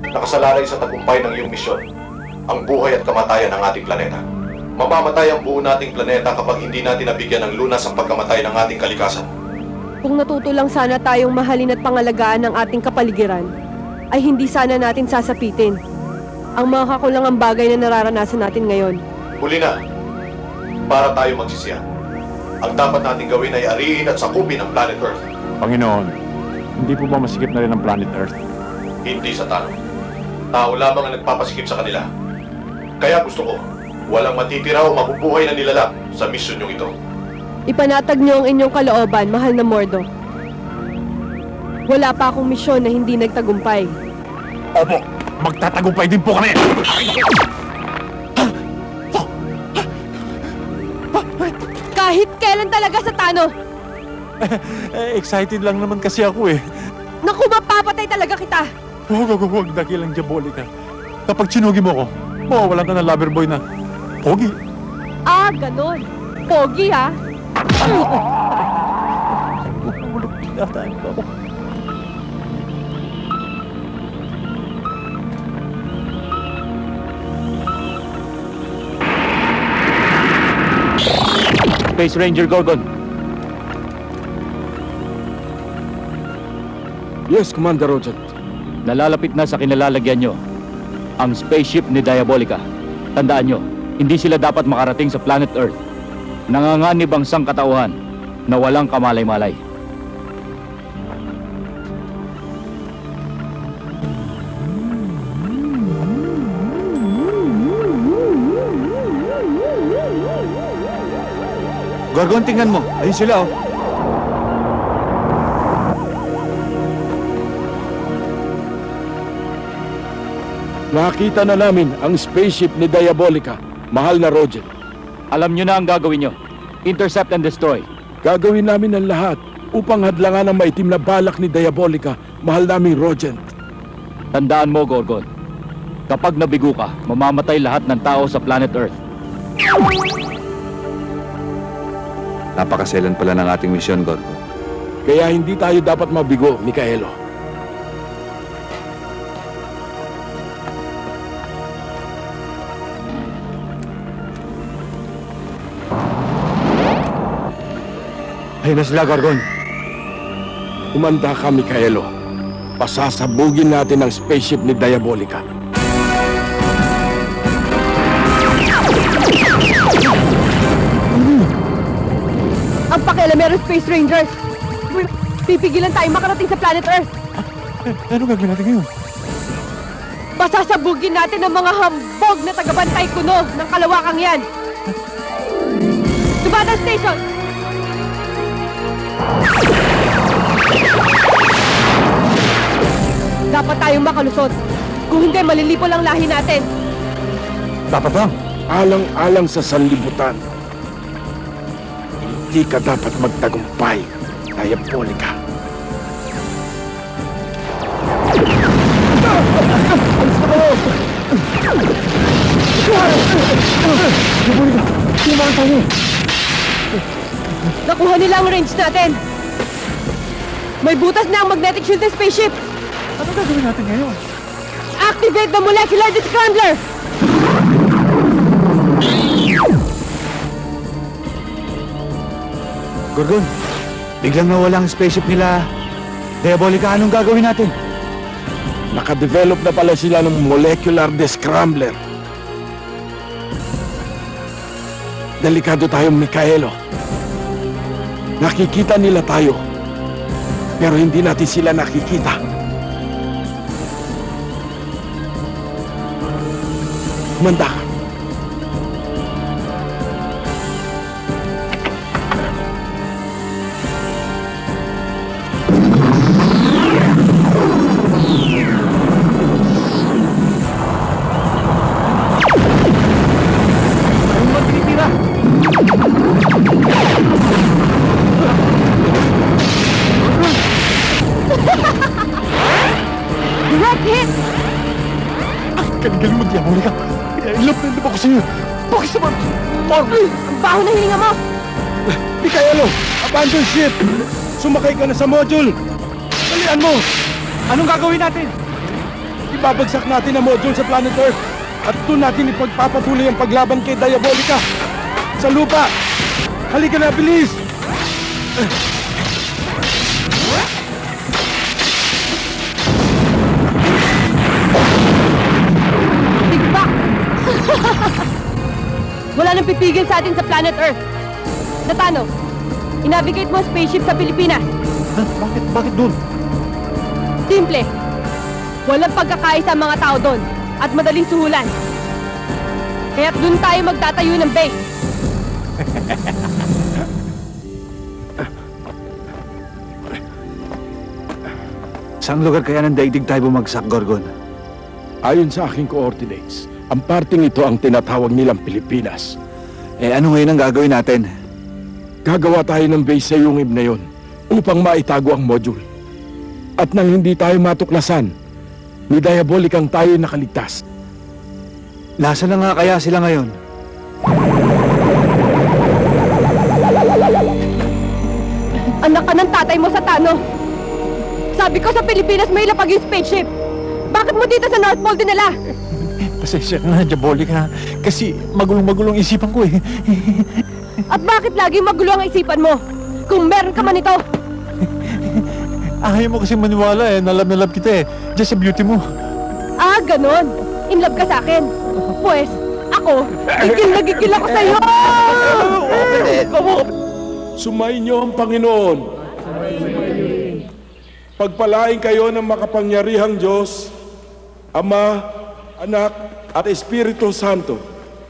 Nakasalalay sa tagumpay ng iyong misyon ang buhay at kamatayan ng ating planeta. Mamamatay ang buo nating planeta kapag hindi natin nabigyan ng lunas ang pagkamatay ng ating kalikasan. Kung natuto lang sana tayong mahalin at pangalagaan ng ating kapaligiran, ay hindi sana natin sasapitin ang mga kakulangang bagay na nararanasan natin ngayon. Huli na, para tayo magsisiyan. Ang dapat natin gawin ay ariin at sakupin ang planet Earth. Panginoon, hindi po ba masikip na rin ang planet Earth? Hindi sa tao. Tao lamang ang nagpapasikip sa kanila. Kaya gusto ko, walang matitira o mabubuhay na nilalang sa misyon niyong ito. Ipanatag niyo ang inyong kalooban, mahal na Mordo. Wala pa akong misyon na hindi nagtagumpay. Opo, magtatagumpay din po kami! Kahit kailan talaga sa Tano! Excited lang naman kasi ako eh. Naku, mapapatay talaga kita! Huwag dakilang diabolika. Kapag sinugi mo ko, mawawalan ka ng lover boy na pogi. Ah, ganon. Pogi, ha? Bulok tinataan ko ako. Space Ranger Gorgon. Yes, Commander Roger. Nalalapit na sa kinalalagyan nyo ang spaceship ni Diabolica. Tandaan nyo, hindi sila dapat makarating sa planet Earth. Nanganganib ang sangkatauhan na walang kamalay-malay. Gorgon, tingnan mo. Ayun sila oh. Nakita na namin ang spaceship ni Diabolica, mahal na Roger. Alam nyo na ang gagawin nyo. Intercept and destroy. Gagawin namin ang lahat upang hadlangan ang maitim na balak ni Diabolica, mahal naming Roger. Tandaan mo, Gorgon. Kapag nabigo ka, mamamatay lahat ng tao sa planet Earth. Napakaselan pala ng ating misyon, Gorgon. Kaya hindi tayo dapat mabigo, Mikaelo. Ayun na sila, Gorgon. Umanda ka, Mikaelo. Pasasabugin natin ang spaceship ni Diabolica. Ang pakialamero Space Rangers! Pipigilan tayo makarating sa planet Earth! Ano gagawin natin ngayon? Pasasabugin natin ang mga hambog na tagabantay kuno ng kalawakang yan! Subada Station! Dapat tayong makalusot. Kung hindi, malilipol ang lahi natin. Dapat lang. Alang-alang sa sanlibutan. Hindi ka dapat magtagumpay, Diabolica. Nakuha nila ang range natin. May butas na ang magnetic shield ng spaceship. Ano gagawin natin ngayon? Activate the molecular descrambler! Gorgon, biglang nawala ang spaceship nila. Diabolica, anong gagawin natin? Nakadevelop na pala sila ng molecular descrambler. Delikado tayo, Mikaelo. Nakikita nila tayo, pero hindi natin sila nakikita. Manda ka. Direct hit! Galing mo, Diabolica. Love na love ako sa'yo. Bakit naman? Ang baho na hininga mo! Mikaelo, abandon ship! Sumakay ka na sa module! Dalian mo! Anong gagawin natin? Ibabagsak natin ang module sa planet Earth at doon natin ipagpapatuloy ang paglaban kay Diabolica. Sa lupa! Halika na, bilis! Tigba! Wala nang pipigil sa atin sa planet Earth. Natano, i-navigate mo ang spaceship sa Pilipinas. Ha? Bakit dun? Simple. Walang pagkakaisa ang mga tao doon at madaling suhulan. Kaya't doon tayo magtatayo ng base. Saan lugar kaya ng daigdig tayo bumagsak, Gorgon? Ayon sa aking coordinates, ang parting ito ang tinatawag nilang Pilipinas. Eh ano ngayon ang gagawin natin? Gagawa tayo ng base sa yungib na yon upang maitago ang module. At nang hindi tayo matuklasan, ni Diabolicang tayo nakaligtas. Nasa na nga kaya sila ngayon? Anak ka ng tatay mo sa Tano. Sabi ko sa Pilipinas may lapag yung spaceship. Bakit mo dito sa North Pole dinala? Pasensya ka na, Diabolica. Kasi magulong-magulong isipan ko eh. At bakit lagi magulo ang isipan mo? Kung meron ka man ito. Ayaw mo kasi maniwala eh. Na love kita eh. Just sa beauty mo. Ah, ganon. In love ka sa akin. Pues, ako, gigil ako sa'yo! Sumayin niyo ang Panginoon. Pagpalain kayo ng makapangyarihang Diyos, Ama, Anak, at Espiritu Santo.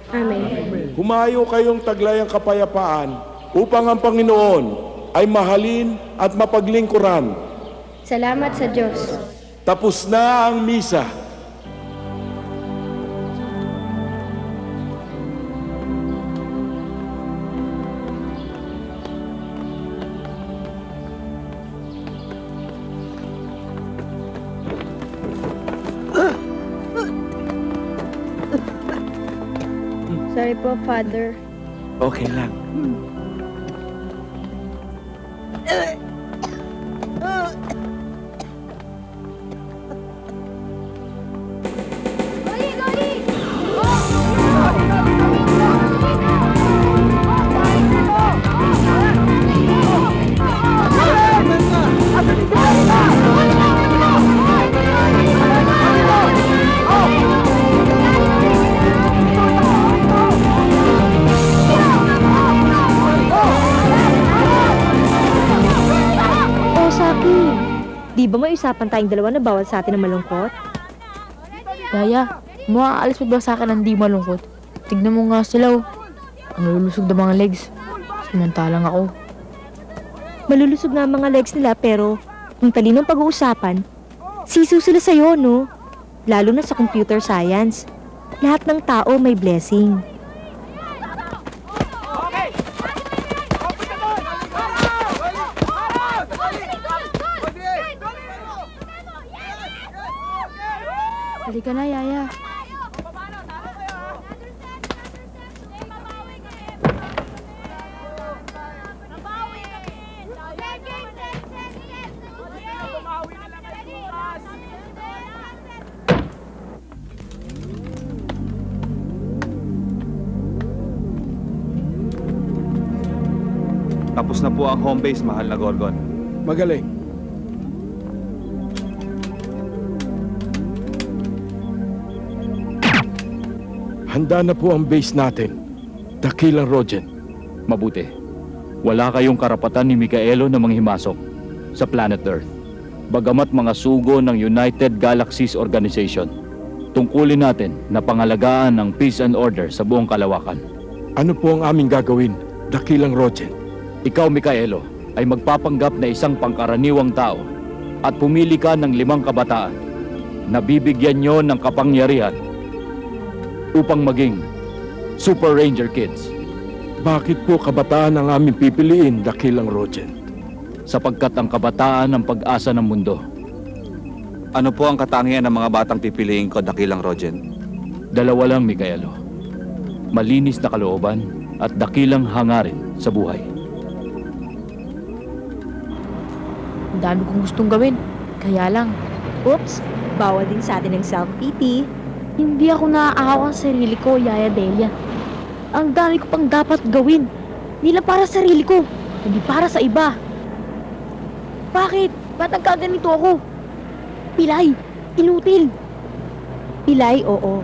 Amen. Humayo kayong taglayang kapayapaan upang ang Panginoon ay mahalin at mapaglingkuran. Salamat sa Diyos. Tapos na ang misa. Sorry po, Father. Okay lang. Oh, Saki. Di ba may usapan tayong dalawa na bawal sa atin ang malungkot? Yaya, maaalis mo ba sa akin ang di malungkot? Tignan mo nga sila, oh. Ang lulusog na mga legs. Samantalang ako. Malulusog nga ang mga legs nila pero kung talinong pag-uusapan, siso sila sa'yo, no? Lalo na sa computer science. Lahat ng tao may blessing. Halika na, Yaya. Tapos na po ang home base, mahal na Gorgon. Magaling. Handa na po ang base natin. Dakilang Rogen. Mabuti. Wala kayong karapatan ni Mikaelo na manghimasok sa planet Earth. Bagamat mga sugo ng United Galaxies Organization, tungkulin natin na pangalagaan ang peace and order sa buong kalawakan. Ano po ang aming gagawin, Dakilang Rogen? Ikaw, Mikaelo, ay magpapanggap na isang pangkaraniwang tao at pumili ka ng 5 kabataan na bibigyan nyo ng kapangyarihan upang maging Super Ranger Kids. Bakit po kabataan ang aming pipiliin, Dakilang Rogen? Sapagkat ang kabataan ang pag-asa ng mundo. Ano po ang katangian ng mga batang pipiliin ko, Dakilang Rogen? 2 lang, Mikaelo. Malinis na kalooban at dakilang hangarin sa buhay. Ang dami kong gustong gawin. Kaya lang, Oops, Bawal din sa atin ng self-pity. Hindi ako naaawa sa sarili ko, Yaya Delia. Ang dami ko pang dapat gawin. Hindi lang para sa sarili ko, hindi para sa iba. Bakit? Ba't nagkaganito ako? Pilay, inutil. Pilay, oo.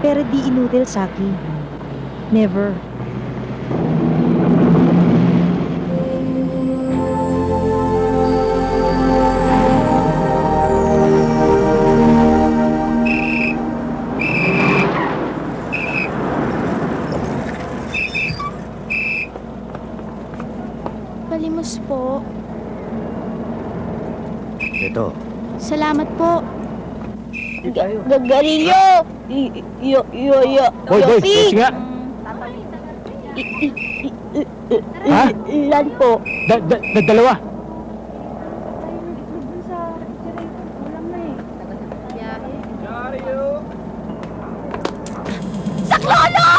Pero di inutil sa'kin. Never. Palimos po. Ito. Salamat po. Gagarilyo! Boy, kasi nga. Ha? Lan po. Dalawa. Saklolo!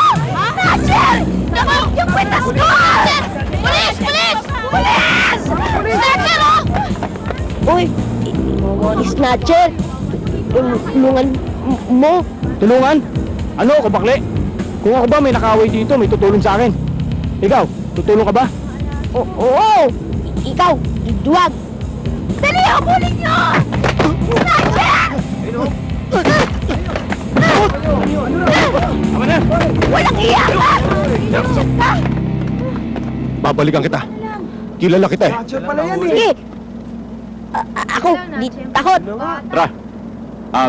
Snatcher! Naku! Yung kwitas ko! Pulis! Pulis! Pulis! Snatcher, oh! Uy! Snatcher! Tulungan mo. Tulungan? Ano, kubakli? Kung ako ba may nakaway dito, may tutulong sa akin. Ikaw, tutulong ka ba? Oo! Ikaw! Duwag! Dali! Habulin niyo! Snatcher! Tama na! Walang iyak ka! Snatcher ka! Babalikan kita. Kilala kita eh. Sige! Ako, di takot! Tara.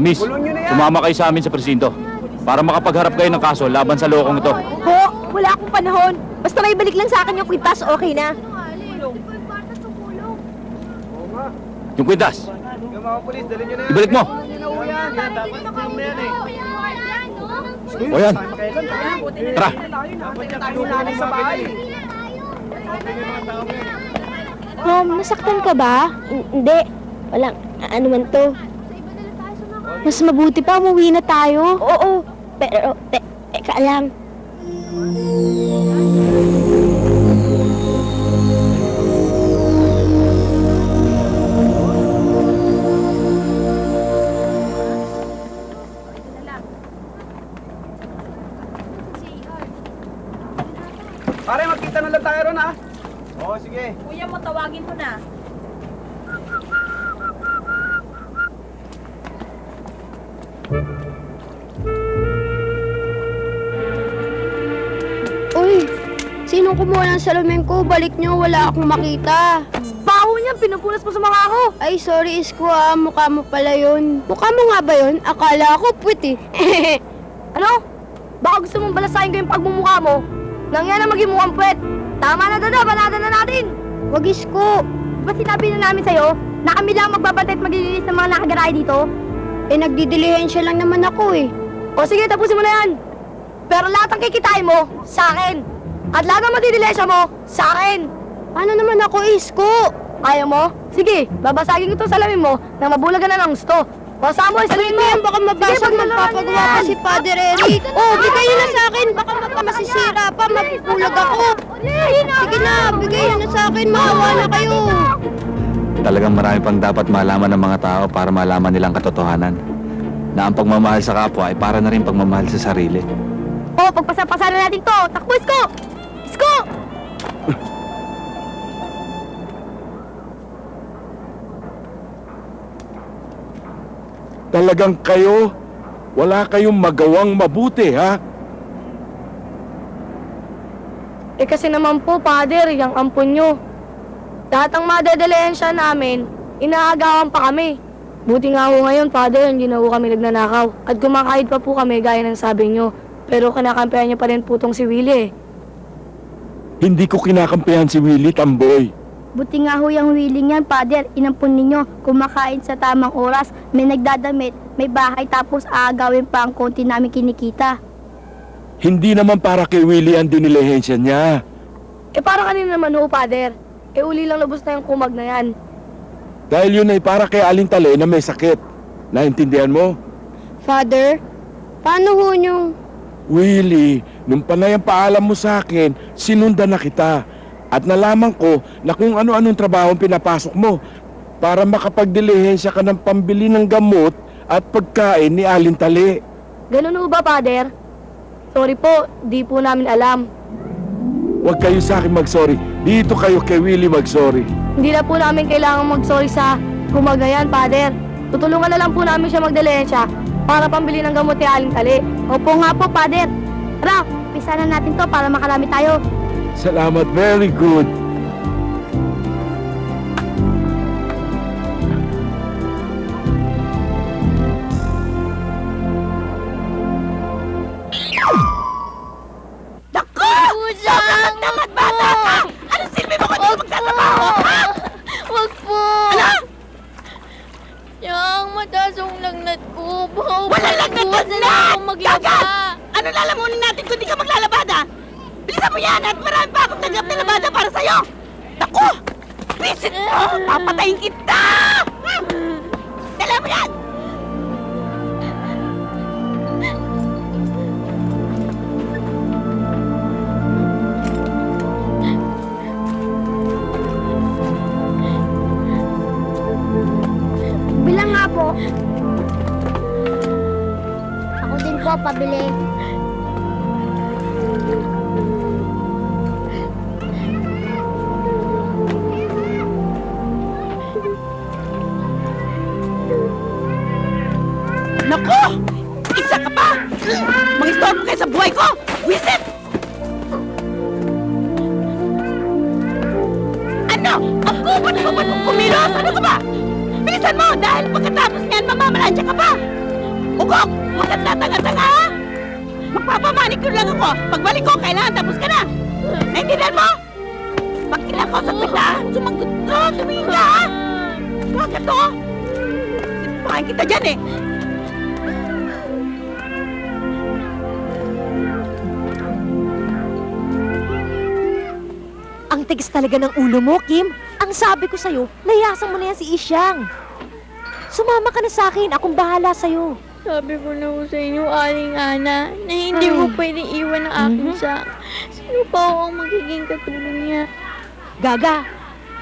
Miss, sumama kayo sa amin sa presinto para makapagharap kayo ng kaso laban sa lokong ito. Ho, wala akong panahon. Basta may balik lang sa akin yung kwintas, okay na. Yung kwintas. Ibalik mo. O yan. Tara. Mom, nasaktan ka ba? Hindi. Walang ano man to. Mas mabuti pa umuwi na tayo. Oo, pero teka lang. Pare, magkita na lang tayo ron, ha? Oo, sige. Kuya mo, tawagin mo na. Uy, sinong kumuha ng salamin ko? Balik nyo, wala akong makita. Baho niyan, pinupunas mo sa mga ako. Ay, sorry, Isko, mukha mo pala yun. Mukha mo nga ba yun? Akala ko puwit eh. Ano? Baka gusto mong balasahin ko yung pagmumukha mo? Nang yan ang maging mukhang puwet. Tama na, Dada, banatan na natin. Wag, Isko. Ba't sinabi na namin sa'yo na kami lang magbabantay at maglilinis ng mga nakagarahe dito? Eh, nagdidilihensya lang naman ako eh. O sige, tapusin mo na yan. Pero lahat ng kikitain mo, sa akin. At lahat ng madidilesya mo, sa akin. Ano naman ako, Isko? Ayaw mo? Sige, babasagin ko itong salamin mo nang mabulagan na ng gusto. O saan mo, salamin mo? Yan, baka mabasag, magpapagawa pa si Father Eric. Oh, bigay nyo na sa akin. Baka masisira pa, mapupulag ako. Sige na, bigay nyo na sa akin. Maawa na kayo. Talagang marami pang dapat malaman ng mga tao para malaman nilang katotohanan. Na ang pagmamahal sa kapwa ay para na rin pagmamahal sa sarili. O, pagpasapasan na natin to. Takbo, Isko! Isko! Talagang kayo, wala kayong magawang mabuti, ha? Eh kasi naman po, Father, yung ampon nyo. Lahat ng madadalensya namin, inaagawan pa kami. Buti nga ho ngayon, Father, hindi na ho kami nagnanakaw. At kumakahid pa po kami gaya ng sabi nyo. Pero kinakampihan nyo pa rin po tong si Willie eh. Hindi ko kinakampihan si Willie, Tamboy. Buti nga ho yung willing yan, Father. Inampun ninyo, kumakain sa tamang oras, may nagdadamit, may bahay, tapos aagawin pa ang konti namin kinikita. Hindi naman para kay Willie ang dinilihensya niya. Eh parang kanina naman ho, Father. Eh uli lang lubos na yung kumag na yan. Dahil yun ay para kay Aling Tale na may sakit. Naintindihan mo? Father, paano ho nyo? Willie, nung panay ang paalam mo sa akin, sinundan na kita. At nalaman ko na kung ano-anong trabaho ang pinapasok mo. para makapagdilihensya ka ng pambili ng gamot at pagkain ni Aling Tali. Ganun ho ba, Father? Sorry po, di po namin alam. Huwag kayo sa akin mag-sorry. Dito kayo kay Willie mag-sorry. Hindi na po namin kailangan mag-sorry sa gumagayan, Father. Tutulungan na lang po namin siya magdalensya para pambili ng gamot ni Aling Tali. Opo nga po, Father. Tara, pisa na natin to para makarami tayo. Salamat, very good. Sobrang tamad bata ka! Anong silbi mo kung di ka magtatrabaho, ha? Wag po! Ano? Yang, mataas ang lagnat ko. Wala lagnat na! Gagat! Ano lalamunin natin kung di ka maglalabada? Bilisan mo yan at marami pa akong tanggap na labada para sa'yo! Naku! Visit mo! Papatayin kita! Dala mo yan! Bilang nga po. Ako din po, pabili. Naku! Isa ka pa! Mag-istorbo kayo sa buhay ko! Wisit! Ano? Ang kubot mo ba itong kumilos? Ano ka ba? Bilisan mo! Dahil pagkatapos niyan, mamamalansya ka pa! Ugok! Huwag kang tatanga-tanga, ha? Magpapamanicure lang ako. Pagbalik ko, kailangan tapos ka na. Naintindihan mo? Pag kinakausap kita, sumagot ka, tumingin ka, ha? Huwag ka to! Sipahin kita dyan, eh! Ang tigas talaga ng ulo mo, Kim. Ang sabi ko sa'yo, layasan mo na yan si Isyang. Sumama ka na sa akin, akong bahala sa'yo. Sabi ko na sa inyo, Aling Ana, na hindi ko pwedeng iwan ang aking sak. Sino pa ako ang magiging katulong niya? Gaga,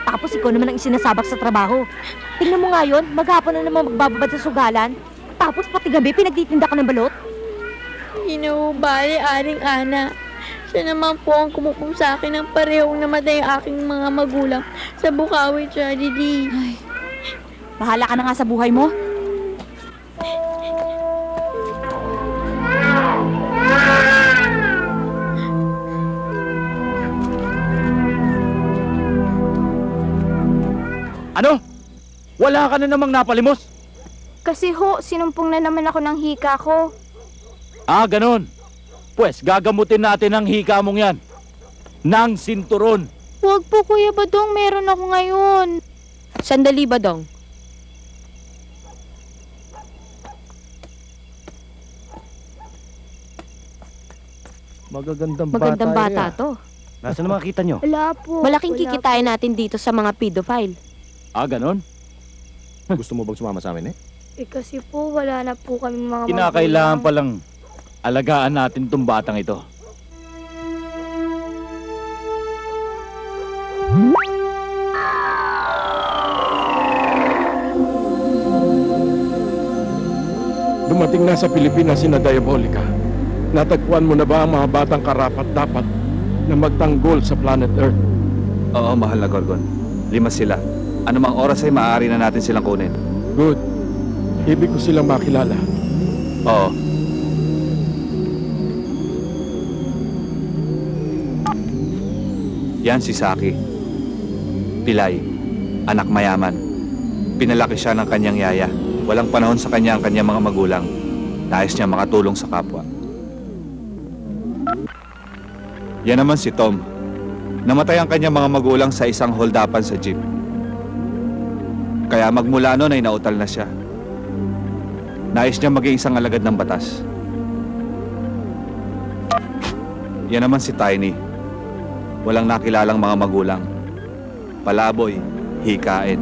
tapos ikaw naman ang isinasabak sa trabaho. Tingnan mo nga yun, maghapon na naman magbababad sa sugalan. Tapos pati gabi, pinagtitinda ka ng balot. Hindi na ubali, Aling Ana. Siya naman po ang kumukum sa akin ng parehong namatay ang aking mga magulang sa Bukawi tragedy. Ay, bahala ka na nga sa buhay mo. Ano? Wala ka na namang napalimos? Kasi ho, sinumpong na naman ako ng hika ko. Ah, ganon. Pwes, gagamutin natin ang hika mong yan. Nang sinturon. Huwag po, Kuya Badong. Meron ako ngayon. Sandali, Badong. Magagandang bata to. Nasaan na makita nyo? Wala po. Malaking kikitain natin dito sa mga pedophile. Ah, ganon? Gusto mo bang sumama sa amin, eh? Eh kasi po, wala na po kami mga Kinakailangan palang alagaan natin tong batang ito. Dumating na sa Pilipinas si Diabolica. Natagpuan mo na ba ang mga batang karapat-dapat na magtanggol sa planet Earth? Oo, mahal na Gorgon. 5 sila. Anumang oras ay maaari na natin silang kunin. Good. Ibig ko silang makilala. Oo. Yan si Saki. Pilay. Anak mayaman. Pinalaki siya ng kanyang yaya. Walang panahon sa kanya ang kanyang mga magulang. Nais niya makatulong sa kapwa. Yan naman si Tom. Namatay ang kanyang mga magulang sa isang holdapan sa jeep. Kaya magmula noon ay nautal na siya. Nais niya maging isang alagad ng batas. Yan naman si Tiny. Walang nakilalang mga magulang. Palaboy, hikain.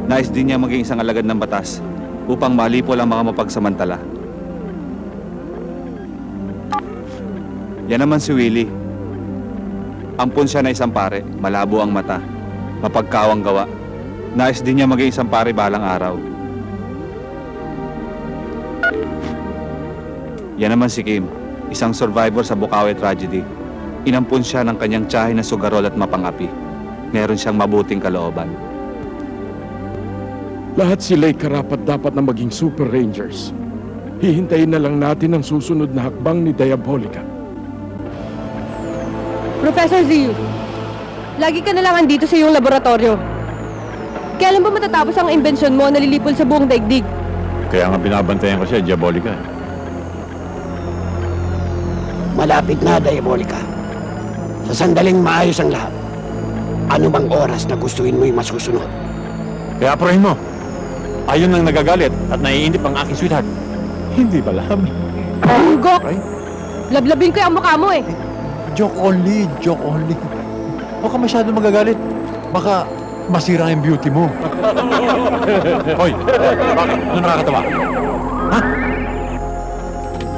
Nais din niya maging isang alagad ng batas upang malipol ang mga mapagsamantala. Yan naman si Willie. Ampun siya na isang pare, malabo ang mata, mapagkawang gawa. Nais din niya maging isang pare balang araw. Yan naman si Kim, isang survivor sa Bukawi tragedy. Inampun siya ng kanyang tiyahin na sugarol at mapangapi. Meron siyang mabuting kalooban. Lahat sila'y karapat-dapat na maging Super Rangers. Hihintayin na lang natin ang susunod na hakbang ni Diabolica. Professor Ziyu, lagi ka na lang andito sa iyong laboratorio. Kailan ba matatapos ang imbensyon mo na lilipol sa buong daigdig? Kaya nga binabantayan ko siya, Diabolica. Malapit na, Diabolica. Sa sandaling maayos ang lahat. Ano bang oras na gustuin mo'y masusunod? Kaya aprohin mo. Ayun ang nagagalit at naiinip ang aking sweetheart. Hindi ba alam? Gok! Ay. Lablabin ko yung mukha mo eh. Joke only, joke only. Huwag ka masyado magagalit. Baka masira yung beauty mo. Hoy, bakit? Ano nakakatawa? Ha?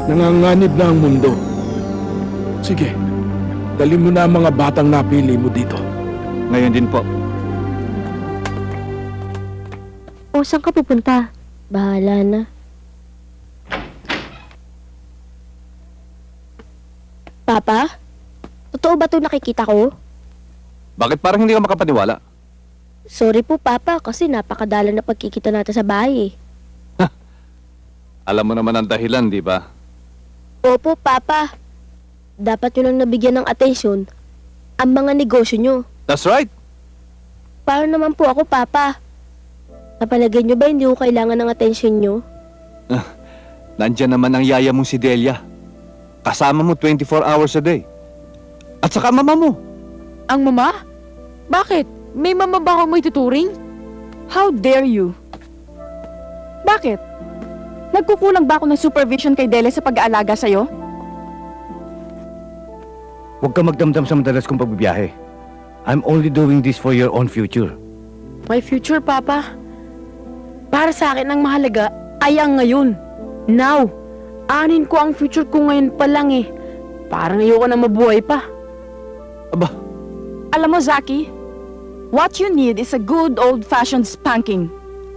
Nanganganib na ang mundo. Sige, dali mo na ang mga batang napili mo dito. Ngayon din po. O, saan ka pupunta? Bahala na. Papa? Totoo ba ito nakikita ko? Bakit parang hindi ka makapaniwala? Sorry po, Papa, kasi napakadalang na pagkikita natin sa bahay eh. Alam mo naman ang dahilan, di ba? Opo, Papa. Dapat nyo lang nabigyan ng atensyon ang mga negosyo nyo. That's right. Paano naman po ako, Papa? Sa palagay nyo ba hindi ko kailangan ng atensyon nyo? Nandyan naman ang yaya mong si Delia. Kasama mo 24 hours a day. At saka mama mo. Ang mama? Bakit? May mama ba ako mo ituturing? How dare you? Bakit? Nagkukulang ba ako ng supervision kay Delia sa pag-aalaga sa'yo? Huwag ka magdamdam sa madalas kong pagbibiyahe. I'm only doing this for your own future. My future, Papa. Para sa akin ang mahalaga ay ang ngayon. Now. Anin ko ang future ko ngayon pa lang eh. Parang ayoko na mabuhay pa. Aba. Alam mo, Zaki, what you need is a good old-fashioned spanking.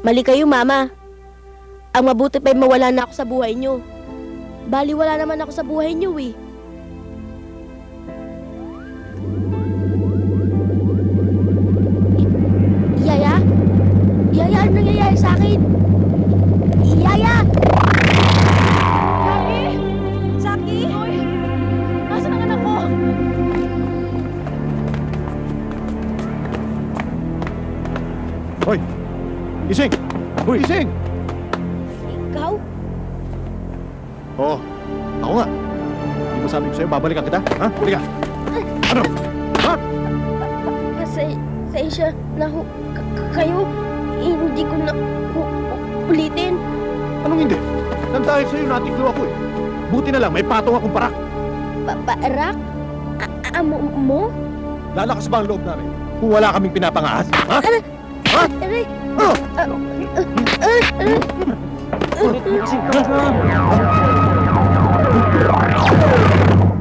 Mali kayo, Mama. Ang mabuti pa'y mawala na ako sa buhay nyo. Bali, wala naman ako sa buhay nyo eh. Yaya? Yaya, ano nangyayari sa akin? Yaya! Zaki! Zaki! Nasaan ang anak ko? Hoy! Gising! Hoy! Gising! Ikaw? Oo. Ako nga. Hindi ba sabi ko sa'yo, babalikan kita? Ha? Halika! Ano? Ha? Pasensya na kayo. Hindi ko na ulitin. Anong hindi? Nang dahil sa'yo, natiklo ako eh. Buti na lang, may patong akong parak. Parak? Amo mo? Lalakas ba ang loob namin? Kung wala kaming pinapangaas? Ha? Ha? Aray! Ano?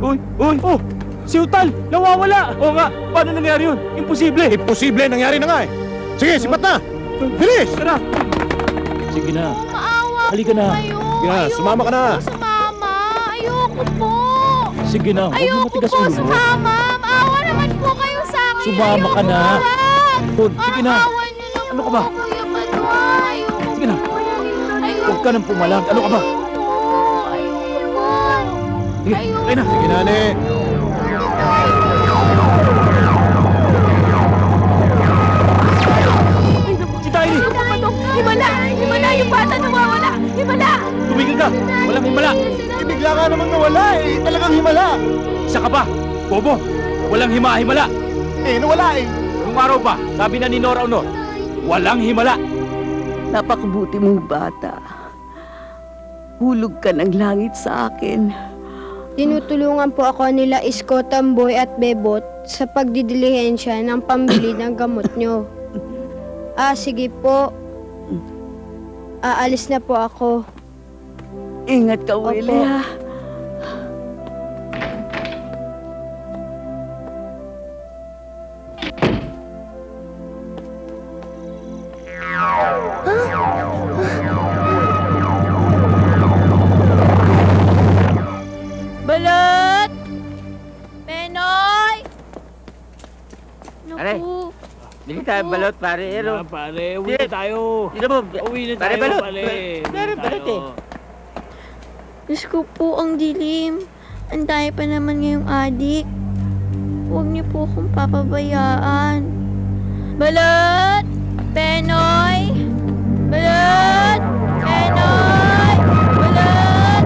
Uy! Uy! Oh! Si Utal! Nawawala! Oo nga! Paano nangyari yun? Imposible! Imposible, nangyari na nga eh. Sige, sipat na! Bilis! Tara! Sige na. Maawa Halika na. kayo. Sige na, sumama ka na. Sumama. Ayoko po. Sige na. Huwag na Ayoko matigas po ulo mo. sumama. Maawa naman po kayo sa akin. Sumama ka na. Ayoko. Sige na. Maawa niyo naman Ano ka ba? po, Kuya Manuel. Ayoko Sige na. po. Ayoko. Huwag ka nang pumalag. Ano ka ba? Ayoko po. Sige, Ayoko. okay na. Sige na, ne. Si Tylee! Himala! Himala! Yung bata nawawala! Himala! Tumigil ka! Walang himala! Bigla ka namang nawala eh. Talagang himala. Isa ka pa! Bobo! Walang himala! Eh, nawala eh. Nung araw pa, sabi na ni Nora Honor, walang himala! Napakabuti mong bata. Hulog ka ng langit sa akin. Tinutulungan po ako nila Isko, Tamboy at Bebot sa pagdidilihensya ng pambili ng gamot nyo. Sige po. Aalis na po ako. Ingat ka, Willie, ha? tayo balot, pare. Pare, uwi na tayo. Sino mo? Uwi na Pare, tayo, balot. pare. Pare, balot eh. Diyos ko po, ang dilim. Ang dami pa naman ngayong adik. Huwag niyo po akong papabayaan. Balot! Penoy! Balot! Penoy! Balot!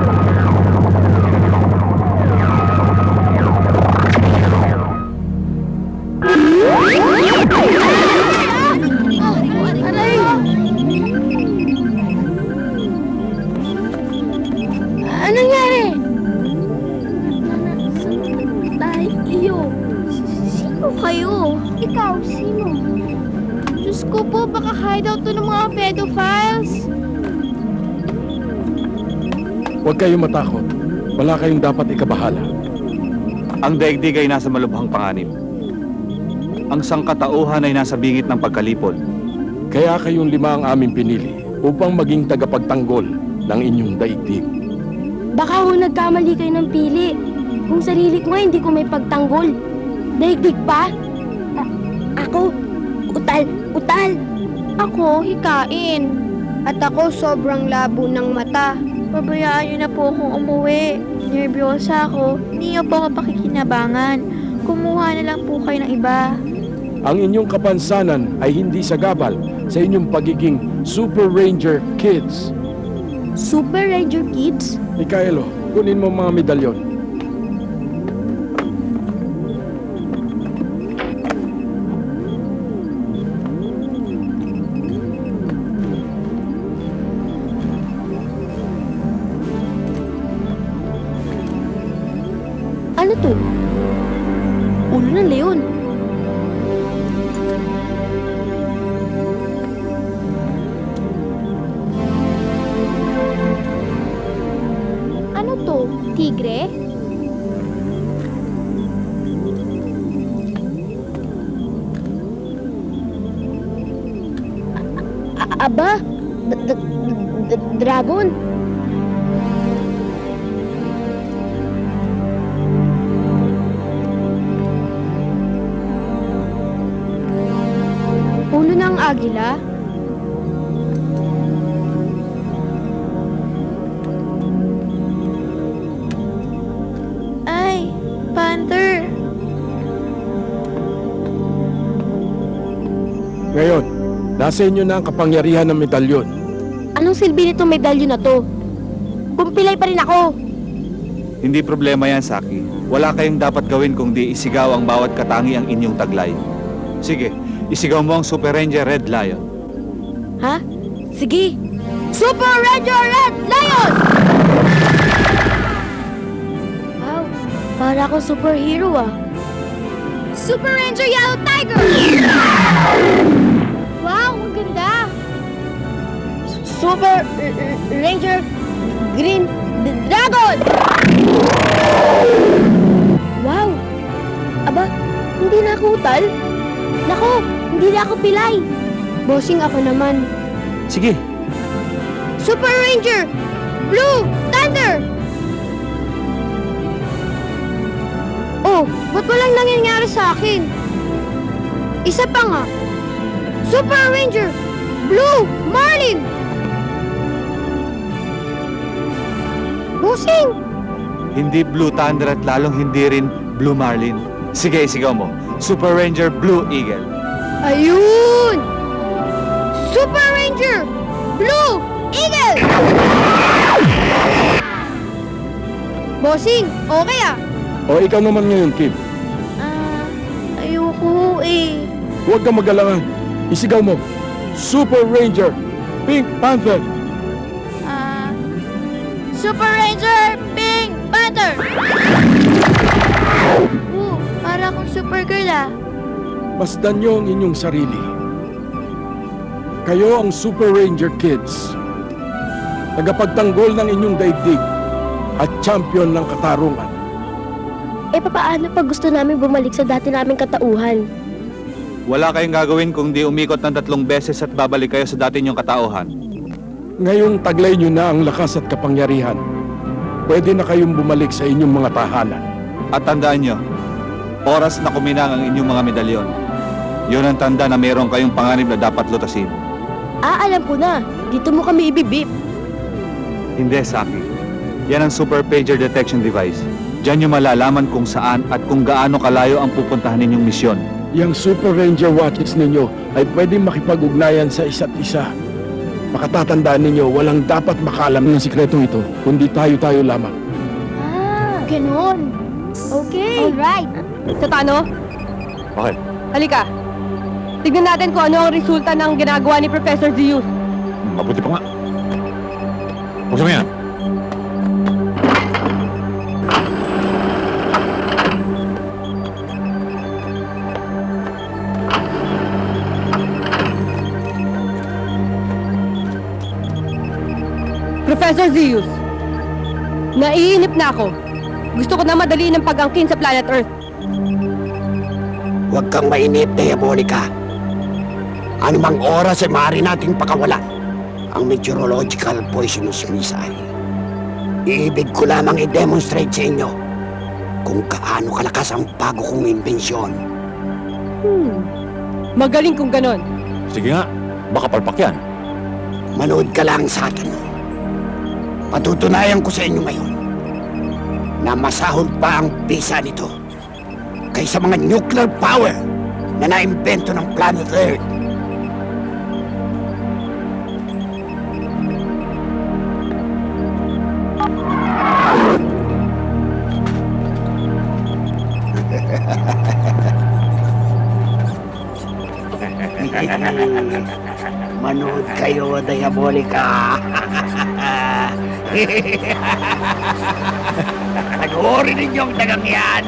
Aray! Anong nangyari? Tayo. Sino kayo? Ikaw, sino? Diyos ko po, baka hideout to ng mga pedophiles. Huwag kayong matakot. Wala kayong dapat ikabahala. Ang daigdig ay nasa malubhang panganib. Ang sangkatauhan ay nasa bingit ng pagkalipol. Kaya kayong 5 ang aming pinili upang maging tagapagtanggol ng inyong daigdig. Baka ho nagkamali kayo ng pili. Kung sarili ko nga, hindi ko may pagtanggol. Daigdig pa? Ako, utal. Ako, hikain. At ako, sobrang labo ng mata. Pabayaan niyo na po akong umuwi. Nervyosa ako. Hindi niyo po ako pakikinabangan. Kumuha na lang po kayo ng iba. Ang inyong kapansanan ay hindi sagabal sa inyong pagiging Super Ranger Kids. Super Ranger Kids? Mikaelo, kunin mo mga medalyon. Ano to? Ulo ng leon. Ano to? Tigre? Aba? Dragon? Ulo ng agila? Ay, panther. Ngayon, nasa inyo na ang kapangyarihan ng medalyon. Anong silbi nitong medalyon na to? Kumpilay pa rin ako. Hindi problema yan, Saki. Wala kayong dapat gawin kung di isigaw ang bawat katangi ang inyong taglay. Sige, isigaw mo ang Super Ranger Red Lion. Ha? Sige. Super Ranger Red Lion! Wow, para akong superhero ah. Super Ranger Yellow Tiger! Wow, ang ganda! Super Ranger Green Dragon! Wow! Aba, hindi na ako utal? Nako, hindi na ako pilay. Bossing ako naman. Sige, Super Ranger! Blue Thunder! Oh, ba't walang nangyayari sa akin? Isa pa nga. Super Ranger! Blue Marlin! Bossing! hindi Blue Thunder at lalong hindi rin Blue Marlin. Sige, isigaw mo. Super Ranger Blue Eagle. Ayun! Super Ranger! Blue Eagle! Bossing, okay ah. O ikaw naman ngayon, Kim. Ayoko eh. Huwag kang magalangan. Isigaw mo. Super Ranger Pink Panther. Super Ranger Pink Panther! Para akong Supergirl ah. Masdan niyo ang inyong sarili. Kayo ang Super Ranger Kids. Tagapagtanggol ng inyong daigdig at champion ng katarungan. Eh papaano pag gusto namin bumalik sa dati naming katauhan? Wala kayong gagawin kung di umikot ng 3 beses at babalik kayo sa dati niyong katauhan. Ngayong taglay niyo na ang lakas at kapangyarihan. Pwede na kayong bumalik sa inyong mga tahanan. At tandaan niyo, oras na kuminang ang inyong mga medalyon. Yun ang tanda na meron kayong panganib na dapat lutasin. Alam ko na. Dito mo kami ibibip. Hindi, Saki. Yan ang Super Pager Detection Device. Diyan nyo malalaman kung saan at kung gaano kalayo ang pupuntahan ninyong misyon. Yang Super Ranger Watches ninyo ay pwedeng makipag-ugnayan sa isa't isa. Makatatandaan ninyo, walang dapat makalam ng sikretong ito, kundi tayo-tayo lamang. Ganon. Okay. Alright. Satano, Bakit? halika. Tignan natin kung ano ang resulta ng ginagawa ni Professor Zeus. Mabuti pa nga. Buksan mo yan. Professor Zeus, naiinip na ako. Gusto ko na madaliin ang pag-angkin sa planet Earth. Huwag kang mainip, Diabolica. Anumang oras ay maaari nating pakawala ang meteorological poisonous missile. Iibig ko lamang i-demonstrate sa inyo kung kaano kalakas ang bago kong imbensyon. Magaling kung ganon. Sige nga, baka palpak yan. Manood ka lang sa akin. Patutunayan ko sa inyo ngayon na masahol pa ang bisa nito kaysa mga nuclear power na naimbento ng planet Earth. Manood kayo, Diabolica. Nag-uuri ninyong tagang yan.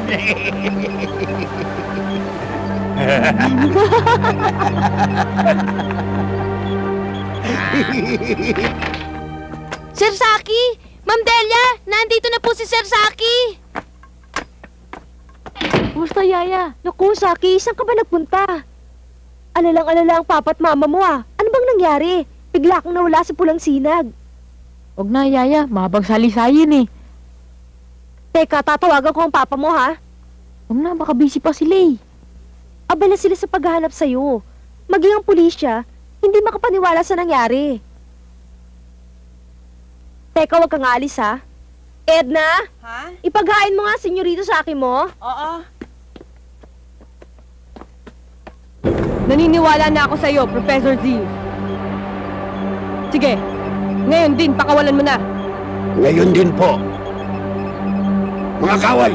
Sir Saki! Ma'am Delia! Nandito na po si Sir Saki! Kumusta, Yaya? Naku, Saki, saan ka ba nagpunta? Alalang-alala ang papa at mama mo ah. Ano bang nangyari? Bigla kang nawala sa pulang sinag. Huwag na, Yaya. Mahabang salisayin eh. Teka, tatawagan ko ang papa mo ha. Huwag na, baka busy pa sila eh. Abala sila sa paghahanap sa'yo. Maging ang pulisya, hindi makapaniwala sa nangyari. Teka, huwag kang alis ha. Edna? Ha? Ipaghain mo nga senyorito sa akin mo. Oo. Naniniwala na ako sa'yo, Professor Zeus. Sige, ngayon din, pakawalan mo na. Ngayon din po. Mga kawal,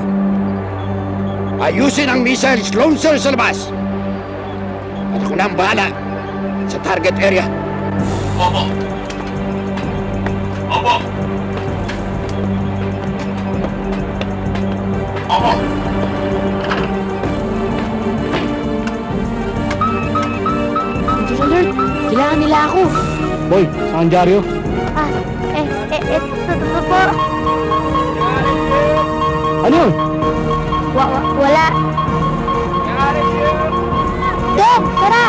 ayusin ang missiles launcher sa labas. At ako na ang bahala sa target area. Opo. Opo. Opo. Angel alert! Kailangan nila ako. Boy, saan dyaryo? Ito po. Ano yun? Wala. Dom, tara!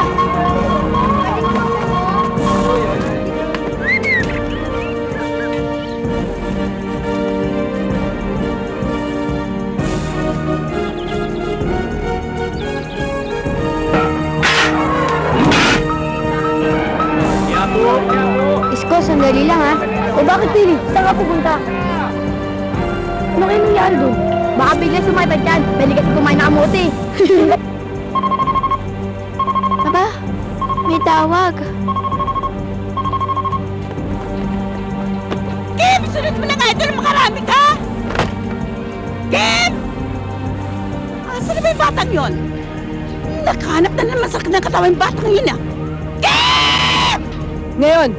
Isko, sandali lang ha. O bakit Pili? Saan ka pupunta? Ano kayo nangyari doon? Baka bigla sumaypad yan. Balikat kumain na kamote. Aba, may tawag. Kim! Sunod mo na nga ito na makarami ka! Kim! Asan na ba yung batang yun? Nakahanap na naman sa ng katawan yung batang yun ah! Kim! Ngayon,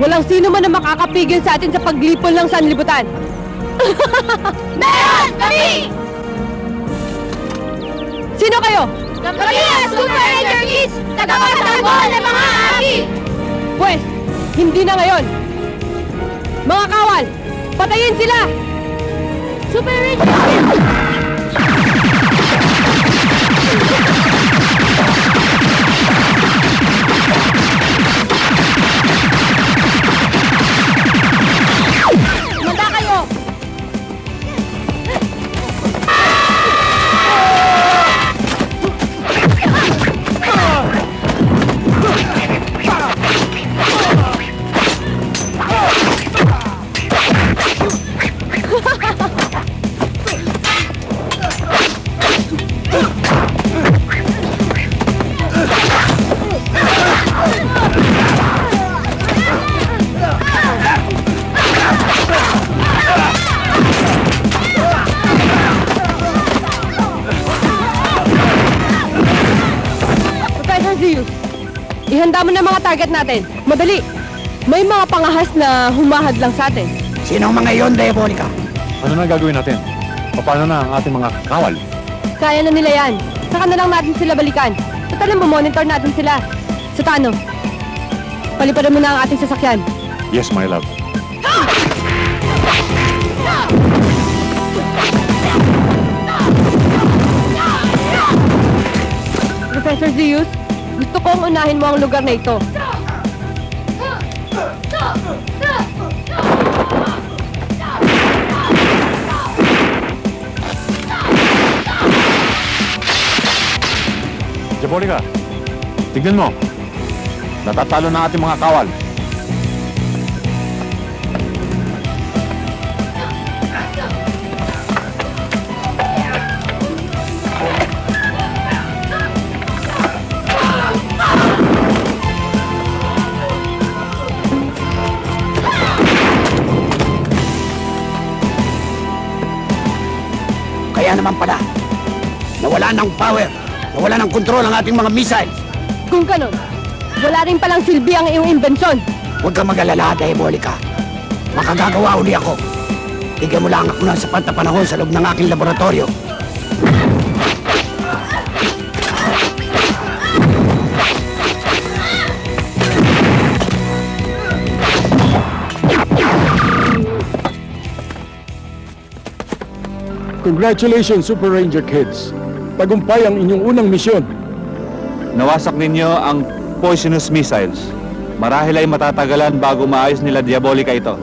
walang sino man na makakapigil sa atin sa paglipol ng sanlibutan. Meron! Kami! Sino kayo? Kami ang Super Ranger Kids! Tagapagtanggol ng mga aki! Pwes, hindi na ngayon. Mga kawal, patayin sila! Super Ranger Kids! Manda kayo! Ihanda mo na mga target natin. Madali! May mga pangahas na humahad lang sa atin. Sino ang mga iyon, Diabolica? Ano na gagawin natin? Paano na ang ating mga kawal? Kaya na nila yan. Saka na lang natin sila balikan. Total lang monitor natin sila. Sa Tano, paliparan mo na ang ating sasakyan. Yes, my love. Professor Zeus, gusto kong unahin mo ang lugar na ito. Diabolica, tignan mo. Natatalo na ating mga kawal. Kaya naman pala, nawala ng power, nawala ng kontrol ang ating mga missiles. Kung ganun, wala rin palang silbi ang iyong imbensyon. Huwag kang mag-alala, Diabolica. Makagagawa uli ako. Bigyan mo lang ako ng sapat na panahon sa loob ng aking laboratorio. Congratulations, Super Ranger Kids. Tagumpay ang inyong unang misyon. Nawasak ninyo ang poisonous missiles. Marahil ay matatagalan bago maayos nila Diabolica ito.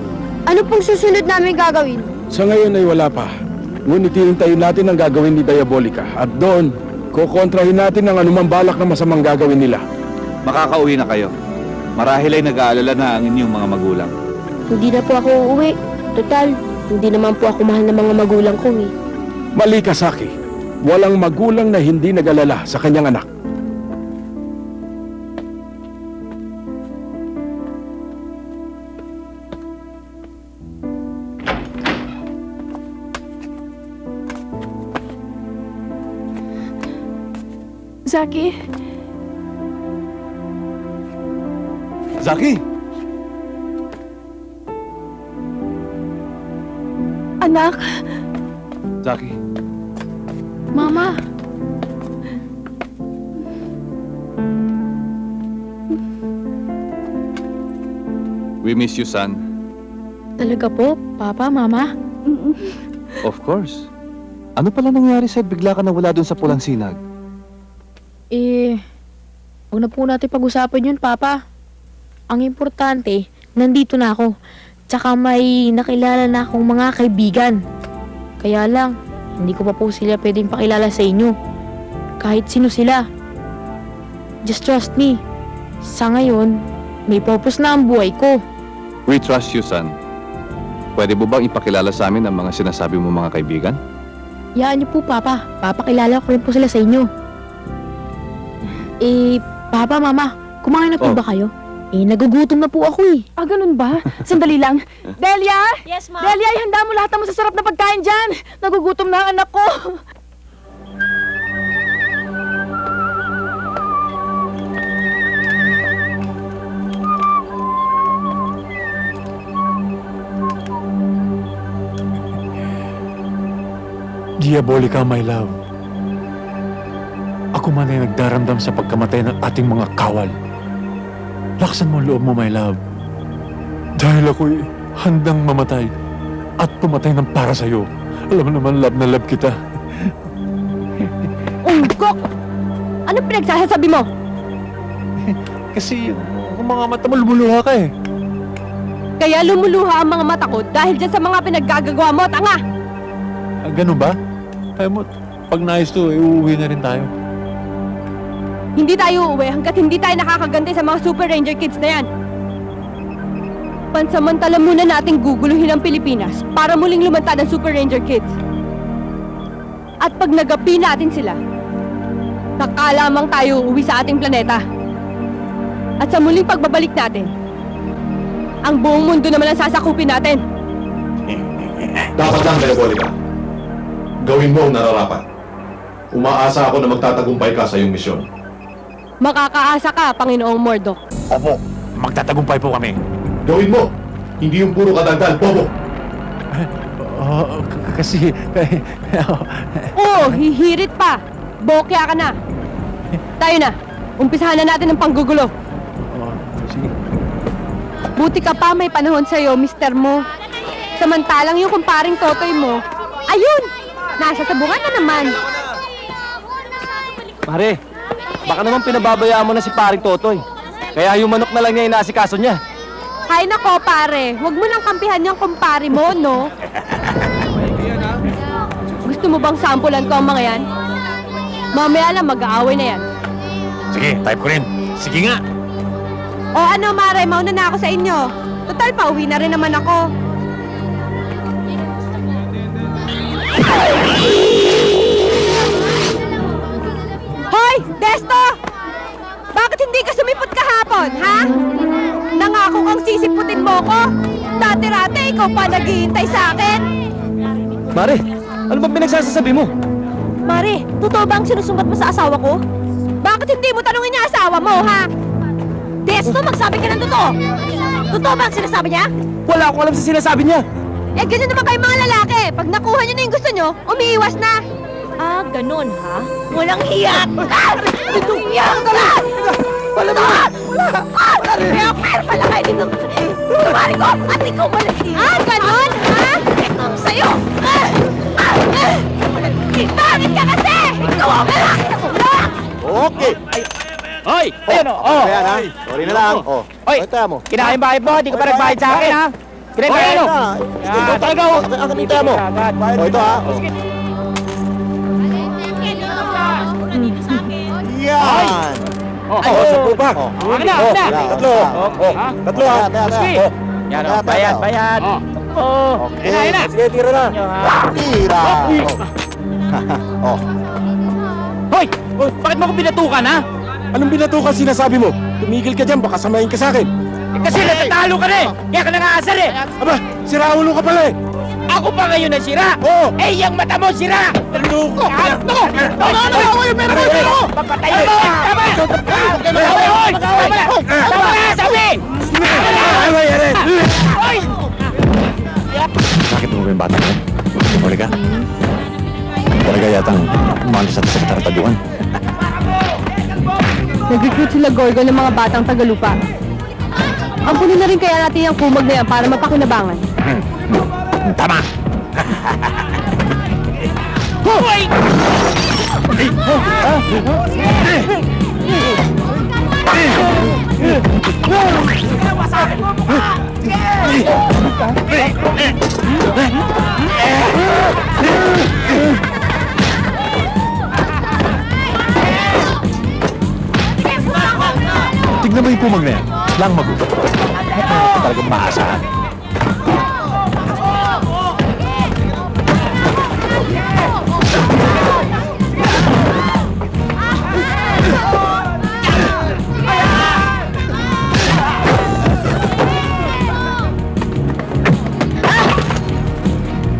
Ano pong susunod namin gagawin? Sa ngayon ay wala pa. Ngunit hihintayin natin ang gagawin ni Diabolica. At doon, kukontrahin natin ang anumang balak na masamang gagawin nila. Makakauwi na kayo. Marahil ay nag-aalala na ang inyong mga magulang. Hindi na po ako uuwi. Total, hindi naman po ako mahal ng mga magulang ko eh. Mali ka, Saki. Walang magulang na hindi nag-alala sa kanyang anak. Zaki? Zaki! Anak? Zaki. Mama? We miss you, son. Talaga po, Papa, Mama? Of course. Ano pala nangyari sa'yo? Bigla ka nawala dun sa pulang sinag. Huwag na po natin pag-usapan yun, Papa. Ang importante, nandito na ako. Tsaka may nakilala na akong mga kaibigan. Kaya lang, hindi ko pa po sila pwedeng pakilala sa inyo. Kahit sino sila. Just trust me. Sa ngayon, may purpose na ang buhay ko. We trust you, son. Pwede mo bang ipakilala sa amin ang mga sinasabi mo mga kaibigan? Yaan niyo po, Papa. Papakilala ko rin po sila sa inyo. Papa, Mama, kumain na po ba kayo? Nagugutom na po ako eh. Ah, ganun ba? Sandali lang. Delia! Yes, Mom. Delia, ihanda mo lahat ng masasarap na pagkain dyan. Nagugutom na ang anak ko. Diabolica, my love. Ako man ay nagdaramdam sa pagkamatay ng ating mga kawal. Laksan mo ang loob mo, my love. Dahil ako'y handang mamatay at pumatay ng para sa'yo. Alam mo naman, love na love kita. Ungkok! Ano pinagsasabi mo? Kasi yung mga mata mo, lumuluha ka eh. Kaya lumuluha ang mga mata ko dahil dyan sa mga pinaggagawa mo, tanga! Ah, ganun ba? Kaya mo, pag nais to, uuwi na rin tayo. Hindi tayo uuwi hanggat hindi tayo nakakaganti sa mga Super Ranger Kids na yan. Pansamantala muna nating guguluhin ang Pilipinas para muling lumantad ang Super Ranger Kids. At pag nagapi natin sila, saka lamang tayo uuwi sa ating planeta. At sa muling pagbabalik natin, ang buong mundo naman ang sasakupin natin. Dapat lang, Diabolica. Gawin mo ang nararapat. Umaasa ako na magtatagumpay ka sa iyong misyon. Makakaasa ka, Panginoong Mordok. Opo, magtatagumpay po kami. Gawin mo! Hindi yung puro kadaldal, bobo! Oo, kasi... Oo, hihirit pa. Bokya ka na. Tayo na. Umpisahan na natin ang panggugulo. Sige. Buti ka pa may panahon sa'yo, mister mo. Samantalang yung kumparing totoy mo, ayun! Nasa tabungan na naman. Pare, baka naman pinababayaan mo na si paring Totoy. Kaya yung manok na lang niya inaasikaso niya. Hay nako, pare. Huwag mo nang kampihan yung kumpare mo, no? Gusto mo bang sampulan ko ang mga yan? Mamaya lang mag-aaway na yan. Sige, type ko rin. Sige nga. O ano, Mare, mauna na ako sa inyo. Total, pauwi na rin naman ako. Hoy, Desto! Bakit hindi ka sumipot kahapon, ha? Nangako kang sisiputin mo ko. Dati-rati, ikaw pa naghihintay sa akin. Mare, ano bang pinagsasasabi mo? Mare, totoo ba ang sinusumbat mo sa asawa ko? Bakit hindi mo tanungin niya asawa mo, ha? Desto, magsabi ka ng totoo! Totoo ba ang sinasabi niya? Wala akong alam sa sinasabi niya. Eh, ganyan naman kayo mga lalaki. Pag nakuha niyo na yung gusto niyo, umiiwas na. Ah, ganun ha? Walang hiya! Itong hiya! Wala na! Kaya pala kayo dito! Tumari ko! At ikaw walang hiya! Ah, ganun, ha? Ito ang sa'yo! Bakit ka kasi? Ikaw ang lalaki na kulak! Okay! Hoy! Ayan o! Oh. Ayan ha? Sorry na lang. Oh. Hoy! Kinain bayad mo, di ka pa nagbayad sa akin ha? Kinain bayad mo! Ito talaga o! Ang kanita mo! O ito ha? Yan! Oh, sa pupa! Akin na! Akin na! Tatlo! Tatlo ha! Sige! Yan o! Bayad! Bayad! Oh! Okay! Sige, tira na! Tira! Oh! Hoy! Bakit mo ko binatukan ha? Anong binatukan sinasabi mo? Tumigil ka dyan, baka samayin ka sa akin. Eh, kasi natatalo ka na eh! Kaya ka nangaasar eh! Aba, siraulo ka pala eh. Ako pa ngayon ang sira! Oo. Eh, yung mata mo sira! Loko! Ano? Meron ako! Papatayin mo! Tama! Tama! Tama nga, sabi! Ano yan? Hoy! Bakit mo ba yung bata mo? Huli ka? Huli ka yatang malis at sa tarataduan. Nag-recruit sila Gorgo ng mga batang Tagalupa. Ampunin na rin kaya natin yung kumag na yan para mapakinabangan. Tama! Hoy! Tignan mo yung pumag na yan. Lang magugot. Talagang maasahan.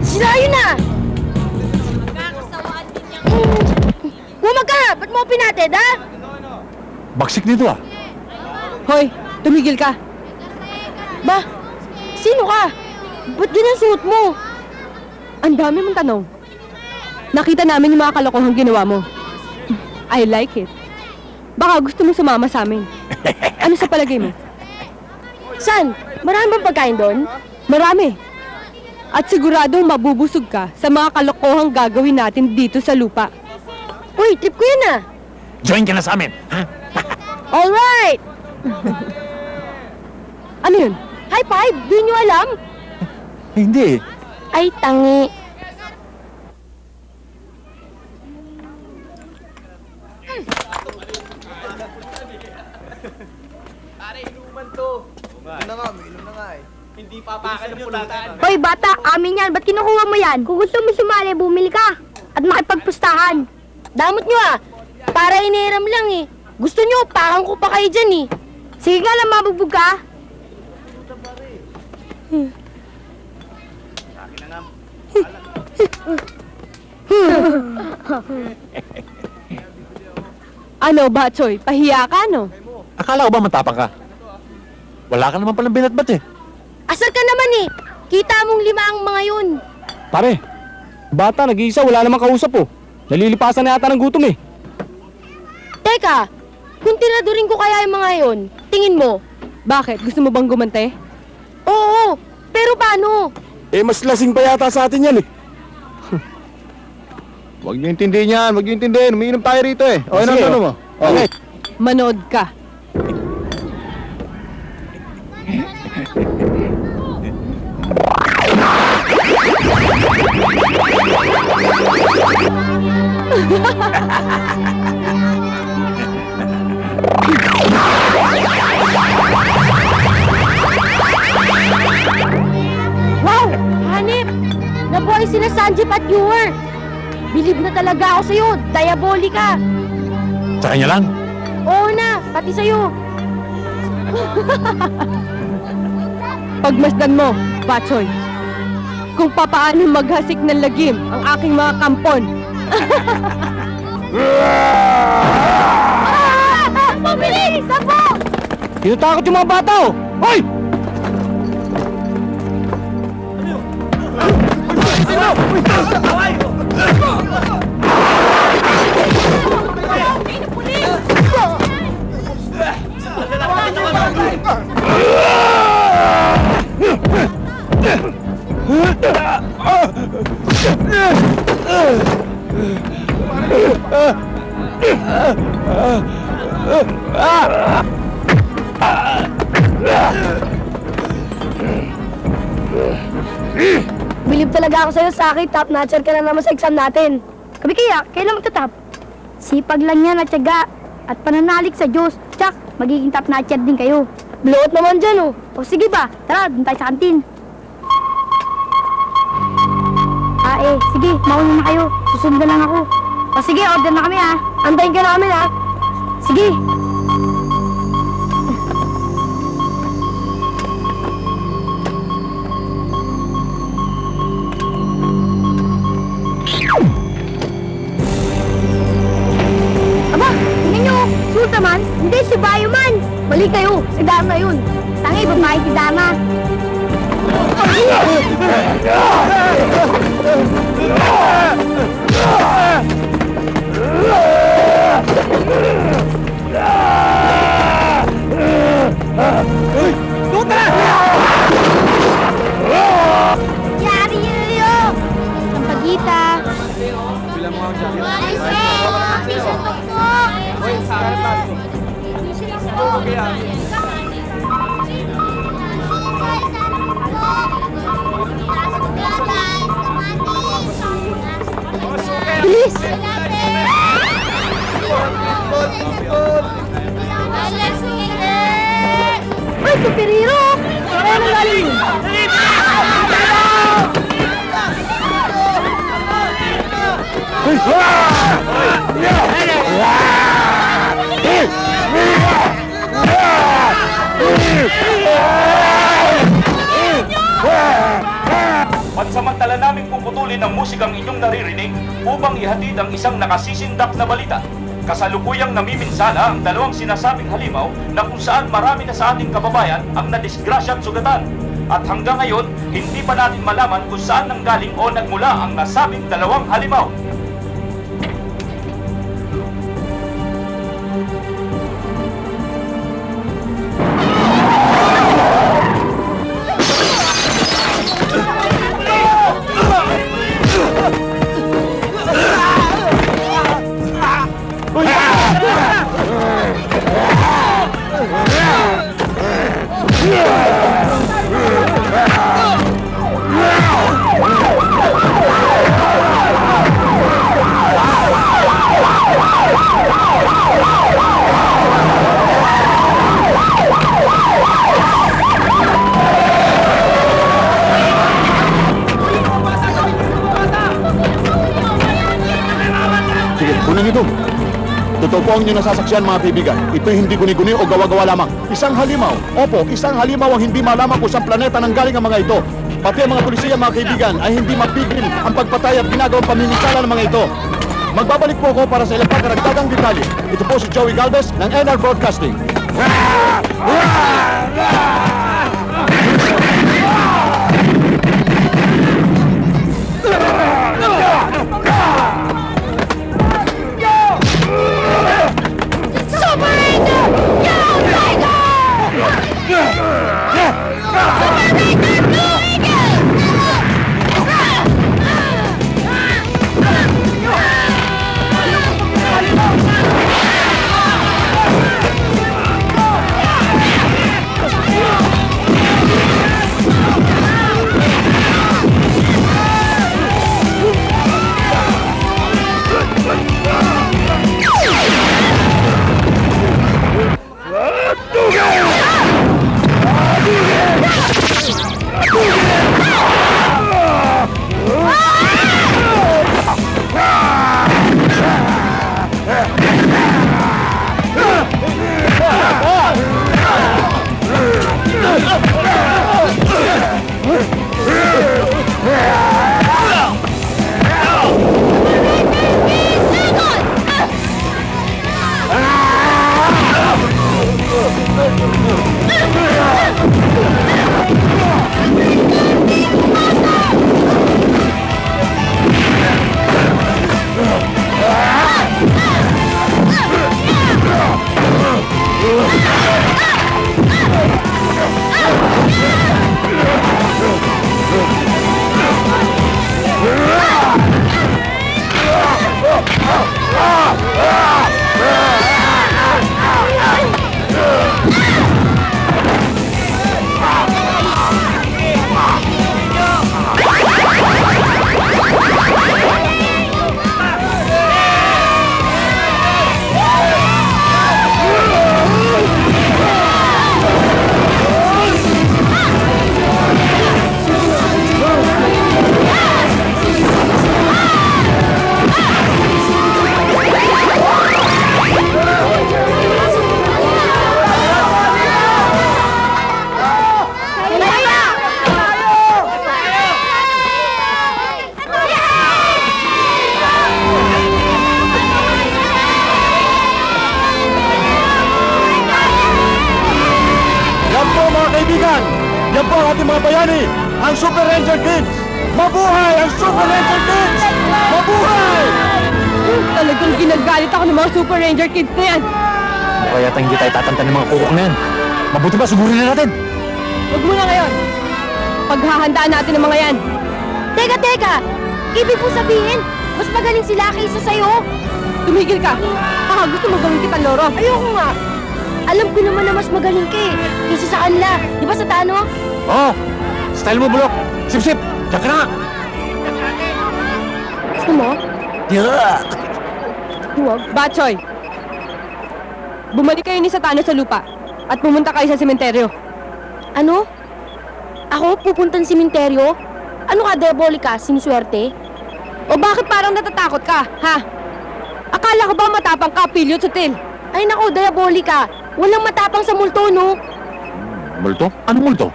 Sinayo na! Bumag ka! Ba't mo pinatid, ha? Baksik nito ah. Hoy, tumigil ka. Ba? Sino ka? Ba't ganyan suot mo? Ang dami mong tanong. Nakita namin yung mga kalokohang ginawa mo. I like it. Baka gusto mo sumama sa amin. Ano sa palagay mo? San? Marami bang pagkain doon? Marami. At siguradong mabubusog ka sa mga kalokohang gagawin natin dito sa lupa. Uy, trip ko yun ah! Join ka na sa amin, ha? Alright! Ano yun? High five! Di nyo alam? Hindi. Ay, tangi. Hoy, bata! Amin yan! Ba't kinukuha mo yan? Kung gusto mo sumali, bumili ka! At makipagpustahan! Damot nyo ah! Para iniram lang eh! Gusto nyo, parang ko pa kayo dyan eh! Sige nga lang, mabugbog ka! Ano, Batsoy? Pahiya ka, no? Akala ko ba matapang ka? Wala ka naman palang binatbat eh. Asar ka naman eh. Kita mong 5 ang mga yun. Pare, bata, nag-iisa, wala namang kausap oh. Nalilipasan na yata ng gutom eh. Teka, kung tiradurin ko kaya yung mga yun, tingin mo? Bakit? Gusto mo bang gumante? Oo, pero paano? Eh, mas lasing pa yata sa atin yan eh. Huwag niyo intindihin yan, huwag niyo intindihin. Umiinom tayo rito eh. O, ano mo? Okay. Manood ka. Wow! Hanip! Nabuhay sila Sanjip at Ewer! Bilib na talaga ako sa'yo, Diabolica! Sa kanya lang. Oo na, pati sa'yo! Pagmasdan mo, Batsoy, kung papaano maghasik ng lagim ang aking mga kampon. Mabilis! Apo! Tinatakot yung mga bata oh. Hoy! Bilib talaga ako sa'yo, Saki. Top notcher ka na naman sa exam natin. Kami kaya, kailan magtatap? Sipag lang yan at tiyaga. At pananalig sa Diyos. Tsak, magiging top notcher din kayo. Blowout naman dyan, oh. O sige ba, tara, dun tayo sa kantin. Sige, mauna na kayo. Susunod na lang ako. O sige, order na kami, ha. Antayin ka namin, ha. Sige. Aba, tingnan nyo, Sultaman, hindi si Bayoman. Mali kayo, si Dharma yun. Tangi, babae si Dharma. Yari Yelio! Sampagita! Bilang mo ang Bilis! Ay, superhero! Kaya nang galing yun? Pansamantala naming puputulin ang musikang inyong naririnig upang ihatid ang isang nakasisindak na balita. Kasalukuyang namiminsala ang 2 sinasabing halimaw na kung saan marami na sa ating kababayan ang nadisgrasya at sugatan. At hanggang ngayon, hindi pa natin malaman kung saan nanggaling o nagmula ang nasabing 2 halimaw. Totoo po ang inyong nasasaksiyan mga kaibigan. Ito'y hindi guni-guni o gawa-gawa lamang. Isang halimaw. Opo, isang halimaw ang hindi malaman kung saan planeta nanggaling ang mga ito. Pati ang mga pulisiya mga kaibigan ay hindi mapigil ang pagpatay at ginagawang pamiminsala ng mga ito. Magbabalik po ako para sa ilang karagdagang detalye. Ito po si Joey Galvez ng NR Broadcasting. Yan po ang ating mga bayani, ang Super Ranger Kids! Mabuhay ang Super Ranger Kids! Mabuhay! Talagang ginagalit ako ng mga Super Ranger Kids na yan. Kaya yata hindi tayo tatantan ng mga kukok na yan. Mabuti ba, sugurin na natin. Huwag muna ngayon. Paghahandaan natin ang mga yan. Teka! Ibig mo sabihin, mas magaling sila kaysa sa'yo? Tumigil ka. Baka gusto mo gawin kitang loro. Ayoko nga. Alam ko naman na mas magaling ka eh, kaysa sa kanila. Di ba sa Tano? Oo! Style mo, bulok! Sip-sip! Diyan ka na nga! Gusto mo? Huwag. Batchoy! Bumalik kayo ni Satano sa lupa at pumunta kayo sa sementeryo. Ano? Ako pupuntang simenteryo? Ano ka, Diabolica? Sinuswerte? O bakit parang natatakot ka, ha? Akala ko ba matapang ka, Pilyo Sutil? Ay nako, Diabolica! Walang matapang sa multo, no? Multo? Anong multo?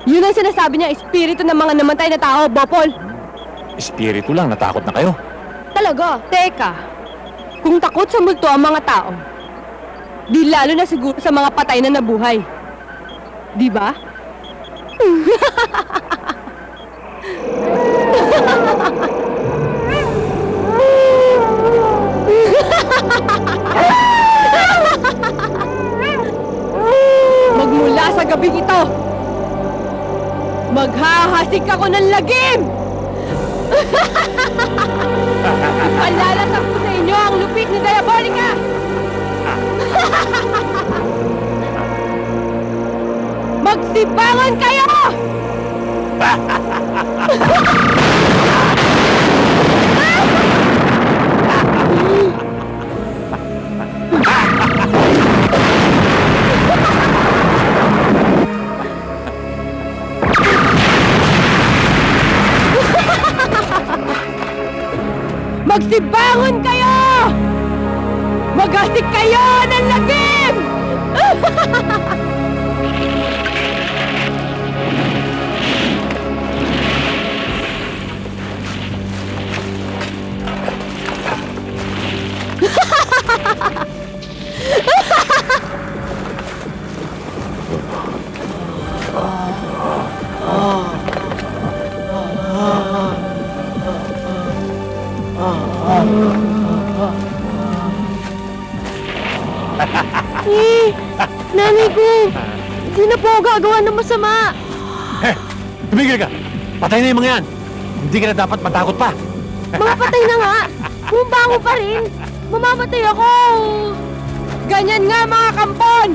Yun ang sinasabi niya, espiritu ng mga namatay na tao, Bopol. Espiritu lang, natakot na kayo. Talaga? Teka, kung takot sa multo ang mga tao, di lalo na siguro sa mga patay na nabuhay. Di ba? Magmula sa gabing ito, maghahasik ako ng lagim! Ipalalatag ko sa inyo ang lupit ni Diabolica! Magsibangon kayo! Magsibangon kayo! Maghasik kayo ng lagim! Nanay ko! Hindi na po ako gagawa ng masama! Tumigil ka! Patay na yung mga yan! Hindi ka na dapat matakot pa! Mga patay na nga! Bumabango pa rin! Mamamatay ako! Ganyan nga mga kampon!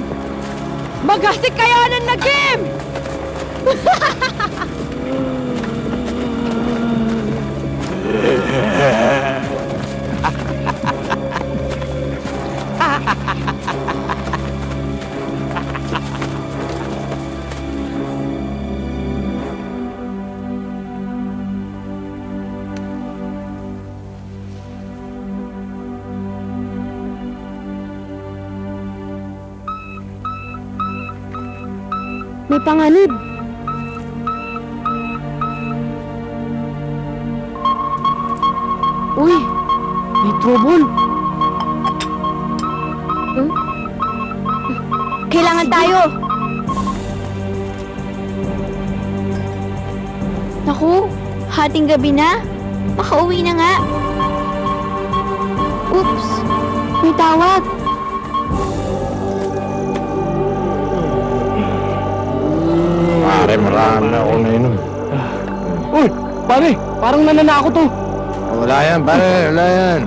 Magasik kayo ng nagim! May panganib! Uy! May trouble! Kailangan tayo! Naku! Hating gabi na! Makauwi na nga! Oops! May tawag! Pare, marami na ako nainom. Uy! Pare! Parang nananako to! Wala yan, pare. Wala yan.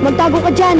Magtago ka dyan!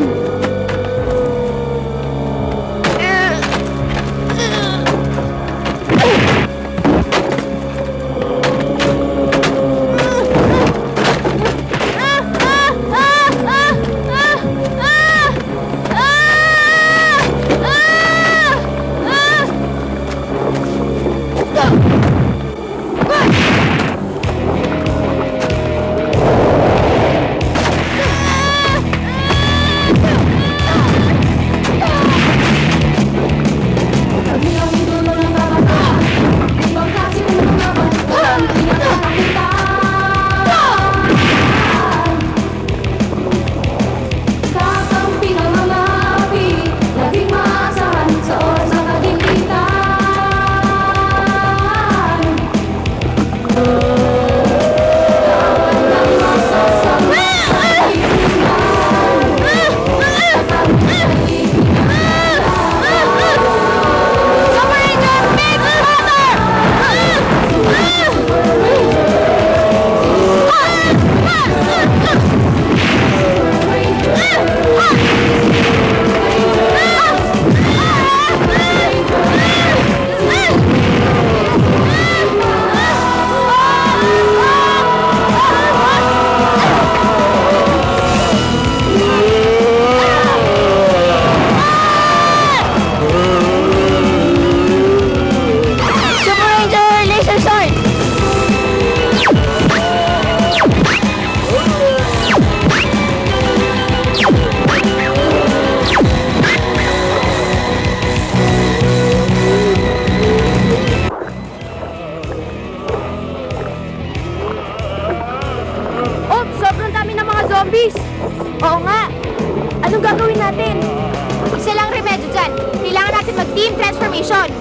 Team Transformation!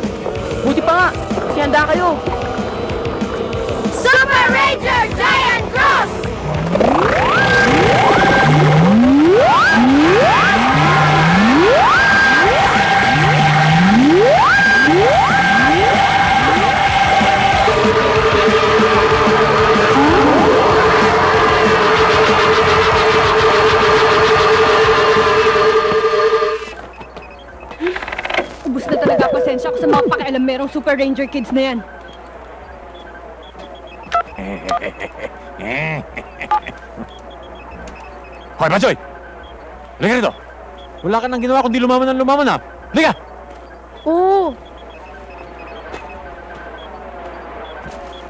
Buti pa nga. Kasi handa kayo. Super Ranger Giant Cross! Ubus na talaga pasensya ko sa mga pakialam merong Super Ranger Kids na yan. Hoy, Batsoy! Halika rito! Wala ka nang ginawa kundi lumaman ng lumaman, ha? Halika! Oo!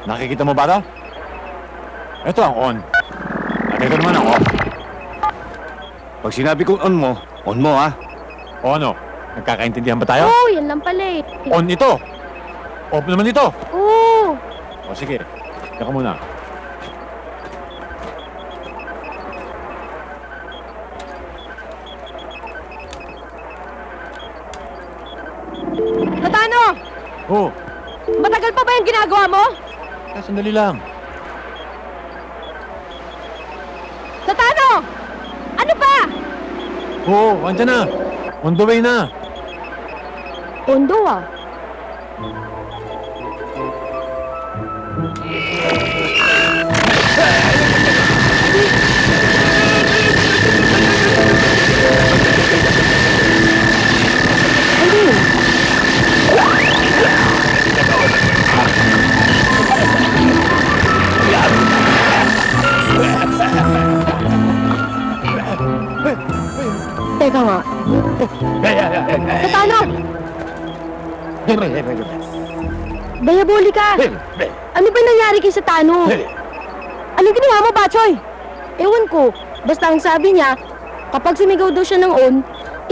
Nakikita mo ba ito? Ito ang on. At ito naman ang off. Pag sinabi kong on mo ha. O ano? Nagkakaintindihan ba tayo? Oo, yan lang pala eh. On ito! Off naman ito! Oo! O sige, teka muna. Natano! Oh, Matagal pa ba yung ginagawa mo? sandali lang. Natano! Ano pa? Oo, andyan na. On the way na. Ondo ah. Teka nga. Natano! Diabolika! Ano ba nangyari kay Satano? Anong ginawa mo, Batchoy? Ewan ko. Basta ang sabi niya, kapag sumigaw daw siya ng on,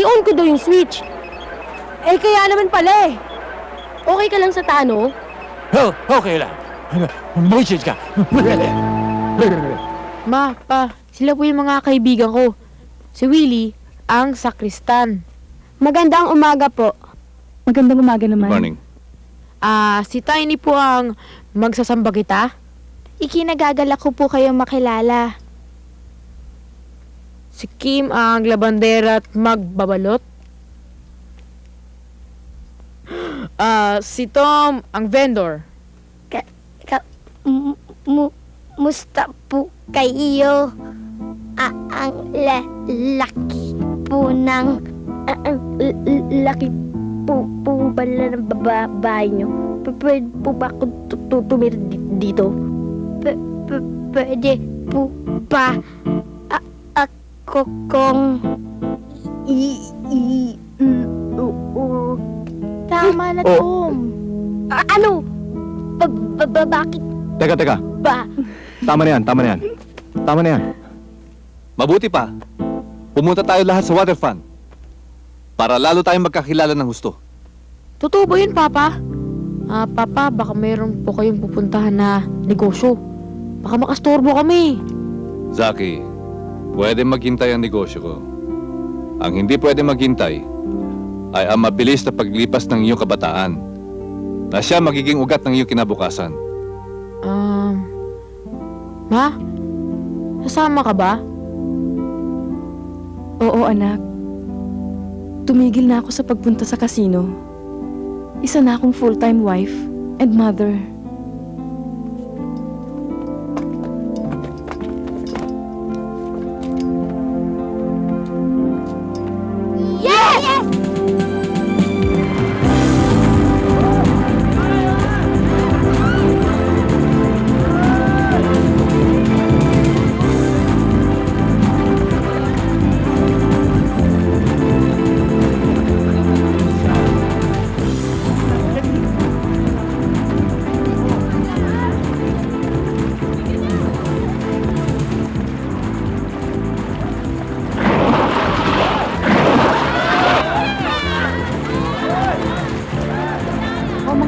i-on ko daw yung switch. Eh, kaya naman pala eh. Okay ka lang, Satano? Oh, okay lang. Bullshit ka. Ma, pa, sila po yung mga kaibigan ko. Si Willie, ang sakristan. Magandang umaga po. Magandang umaga naman. Morning. Si Tiny po ang magsasamba kita. Ikinagagalak ko po kayo makilala. Si Kim ang labandera at magbabalot. Si Tom ang vendor. Musta po kayo? Ang laki po ng... Ang laki po pala ng babae nyo. Pwede po ba ako tumira dito? Pwede po ba ako kung... Tama na, Tom. Ano? Bakit Teka. ba? Tama na yan. Mabuti pa. Pumunta tayo lahat sa waterfront. Para lalo tayong magkakilala ng gusto. Totoo ba yun, Papa? Papa, baka mayroon po kayong pupuntahan na negosyo. Baka makastorbo kami. Zaki, pwede maghintay ang negosyo ko. Ang hindi pwede maghintay ay ang mabilis na paglipas ng iyong kabataan na siya magiging ugat ng iyong kinabukasan. Ma? Sasama ka ba? Oo, anak. Tumigil na ako sa pagpunta sa casino. Isa na akong full-time wife and mother. Yes!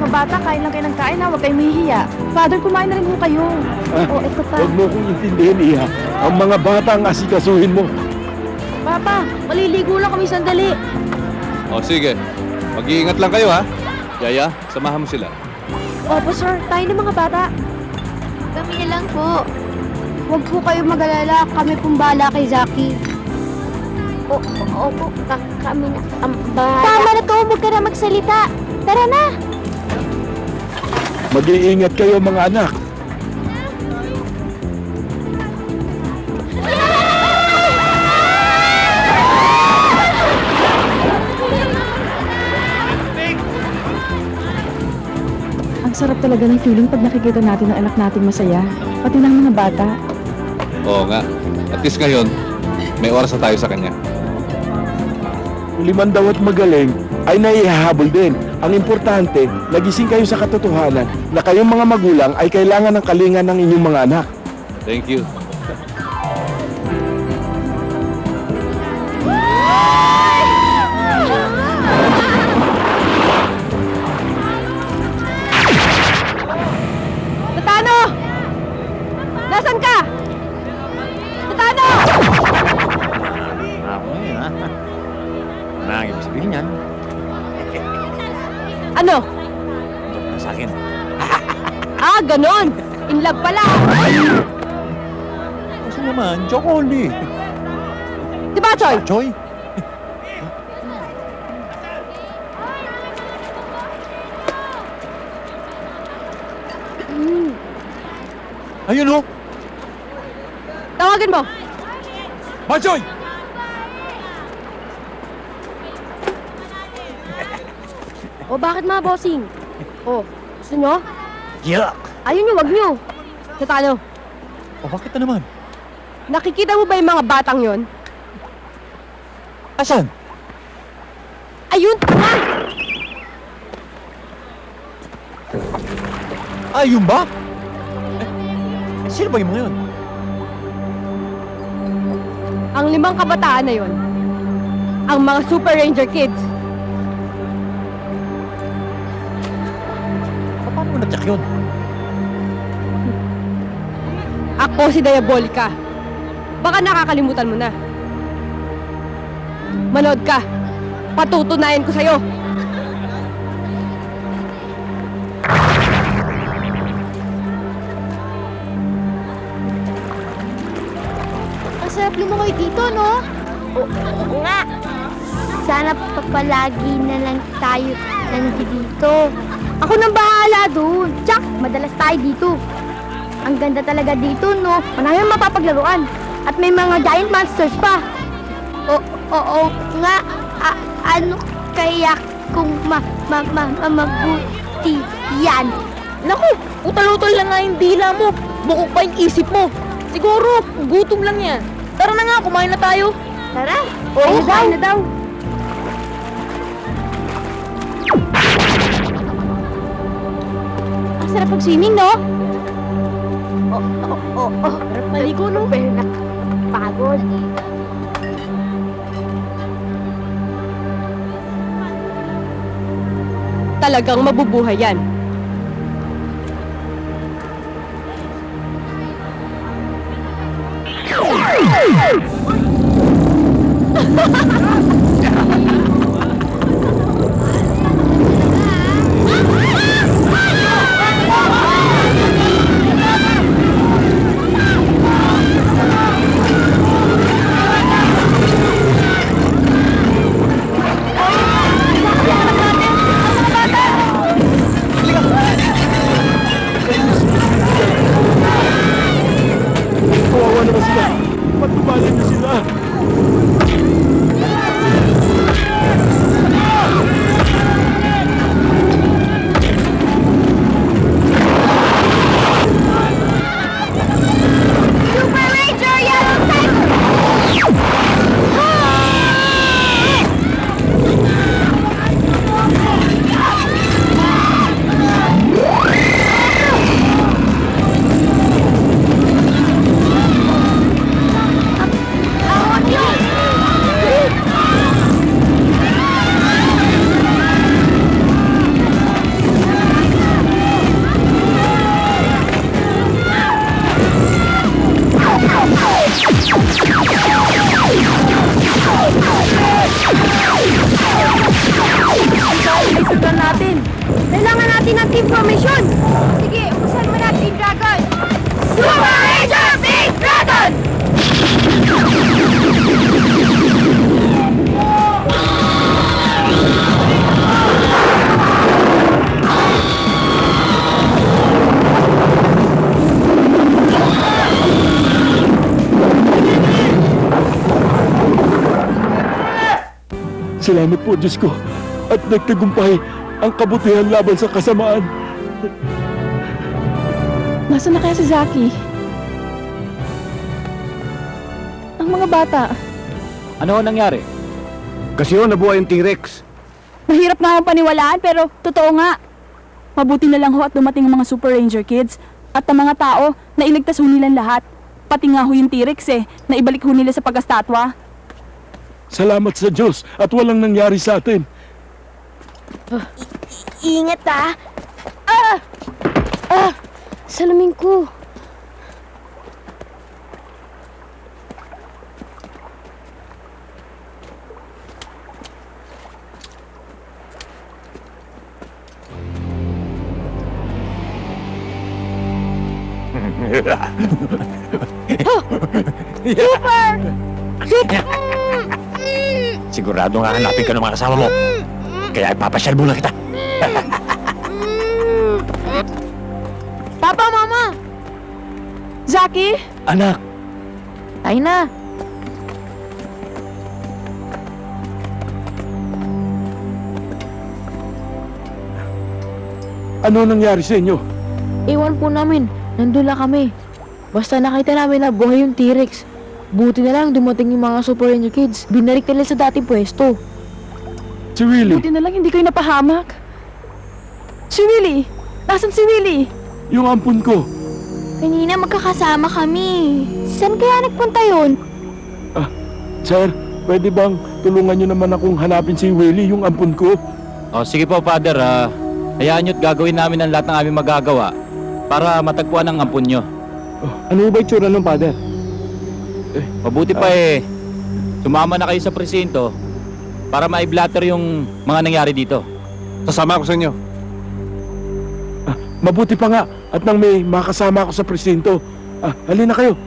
Bata, kain lang kayo ng kain ha, huwag kayong mahihiya. Father, kumain na rin po kayo. Ito pa. Huwag mo kong intindihin, Iha. Ang mga bata ang asikasuhin mo. Papa, maliligo lang kami sandali. O sige, Mag-iingat lang kayo ha. Yaya, samahan mo sila. Opo, sir. Tayo ng mga bata. Kami na lang po. Huwag po kayo mag-alala. Kami pong bahala kay Zaki. Opo, kami na ang bahala. Tama na to. Huwag ka na magsalita. Tara na. Mag-iingat kayo mga anak. Ang sarap talaga ng feeling pag nakikita natin ang anak nating masaya. Pati ng mga bata. Oo nga. At least ngayon, may oras na tayo sa kanya. Liman daw at magaling ay naihahabol din. Ang importante, nagising kayo sa katotohanan na kayong mga magulang ay kailangan ng kalinga ng inyong mga anak. Thank you. Tatano! Nasaan ka? Tatano! Ako yun, ha? Ano ang ibig sabihin yan? Ano? Joke lang sa akin. Ah, ganon! In love pala! Kasi naman, joke only. Diba, Choy? Choy? Ayun, oh! Tawagin mo! Machoy! O bakit mga bossing? O, gusto nyo? Yuck! Ayun nyo, wag nyo. Tatano, O bakit na naman? nakikita mo ba yung mga batang yon? Asan? Ayun! Ayun ba? Sino ba yung mga yun? Ang 5 kabataan na yon, ang mga Super Ranger Kids. Paano mo na-check yun? Ako si Diabolica. Baka nakakalimutan mo na. Manood ka. Patutunayan ko sa'yo. Ang sarap lumangoy dito, no? Oo nga. Sana palagi na lang tayo nandito. Ako nang bahala doon. Tsak, madalas tayo dito. Ang ganda talaga dito, no? Marami mapapaglaruan. At may mga giant monsters pa. Oo nga. Ano kaya kung mabuti yan? Naku, utal-utal lang nga yung dila mo. Bukok pa yung isip mo. Siguro, gutom lang yan. Tara na nga, kumain na tayo. Tara. Oo, kain na daw. Ang sarap mag-swimming, no? Oo. Maligo, no? Pero pagod. Talagang mabubuhay yan. Kawawa naman sila. Patubali niyo sila. ng team formation! Sige, umpisan mo na, Team Dragon! Super Ranger Big Dragon! Salamat po, Diyos ko. At nagtagumpay ang kabutihan laban sa kasamaan. Nasaan na kaya si Zaki? Ang mga bata. Ano ang nangyari? Kasi yun, nabuhay yung T-Rex. Mahirap nga akong paniwalaan pero totoo nga. Mabuti na lang ho at dumating ang mga Super Ranger kids at ang mga tao na iligtas ho nilang lahat. Pati nga ho yung T-Rex na ibalik ho nila sa pag-estatwa. Salamat sa Diyos at walang nangyari sa atin. Ingat salamin ko. Sigurado nga hanapin ka ng mga kasama mo. Kaya ipapasyal muna kita. Papa, Mama! Zaki? Anak, Tayo na. Ano nangyari sa inyo? Iwan po namin. Nandun lang kami. Basta nakita namin na buhay yung T-Rex. Buti na lang dumating yung mga Super Ranger kids. Binalik nila sa dating pwesto. Si Willie, Buti na lang hindi kayo napahamak. Si Willie! Nasaan si Willie? yung ampun ko. Kanina magkakasama kami. Saan kaya nagpunta yun? Sir, pwede bang tulungan nyo naman akong hanapin si Willie, yung ampun ko? O sige po, Father. Hayaan nyo't gagawin namin ang lahat ng aming magagawa para matagpuan ang ampun nyo. Ano ba itsura ng Father? Mabuti pa sumama na kayo sa presinto para ma-blatter yung mga nangyari dito. Sasama ako sa inyo. Mabuti pa nga at nang may makasama ako sa presinto. Halina kayo.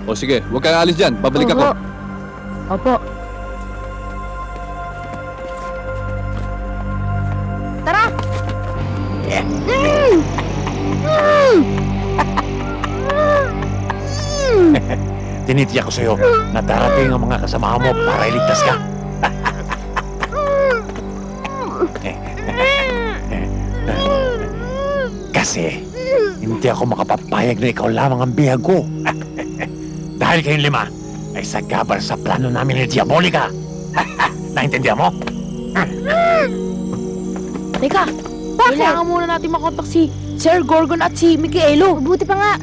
O sige, huwag kayong alis dyan. Babalik ako. Opo. Tara! tinitiyak ko sa'yo na darating ang mga kasama mo para iligtas ka. Kasi hindi ako makapapayag na ikaw lamang ang bihag ko. Dahil kayong lima ay sagabal sa plano namin ni Diabolica. Naintindihan mo? Teka, kailangan muna natin makontak si Sir Gorgon at si Micaelo. Buti pa nga.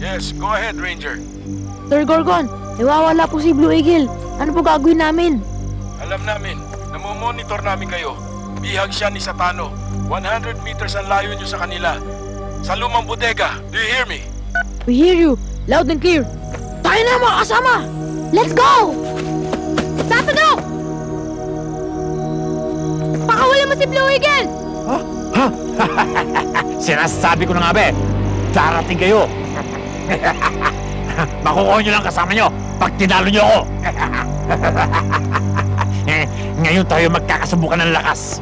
Yes, go ahead, Ranger. Sir Gorgon, nawawala po si Blue Eagle. Ano po gagawin namin? Alam namin, namomonitor namin kayo. Bihag siya ni Satano. 100 meters ang layo niyo sa kanila. Sa lumang bodega. Do you hear me? We hear you, loud and clear. Tayo na mga kasama! Let's go! Sapano! Pakawala mo si Blue Eagle! Sinasabi ko na nga, be. Darating kayo. Makukuha nyo lang kasama nyo pag tinalo nyo ako. Ngayon tayo magkakasubukan ng lakas.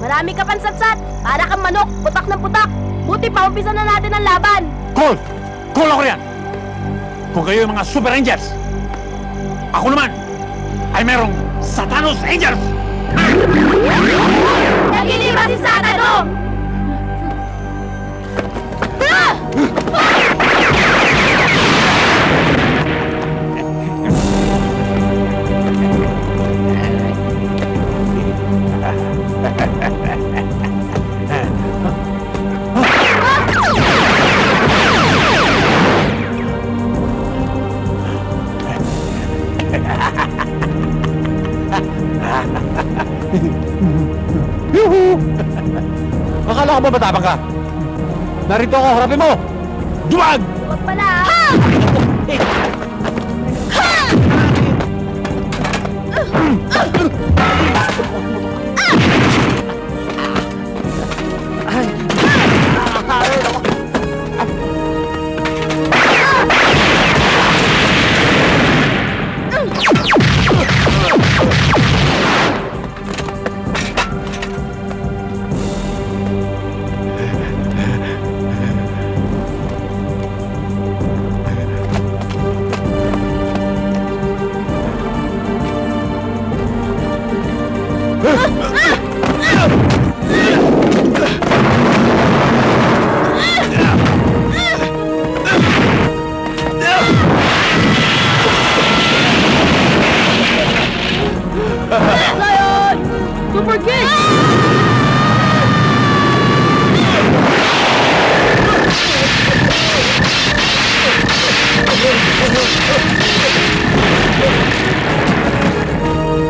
Marami ka pansatsat! Para kang manok, putak ng putak! Buti pa, umpisa na natin ang laban! Cool! Cool ako riyan! Kung kayo yung mga Super Rangers, ako naman ay merong Satanos Rangers! Nagiliba si Satano! Akala ko ba matapang ka? Narito ako, harapin mo! Duwag! Huwag pala! Ha!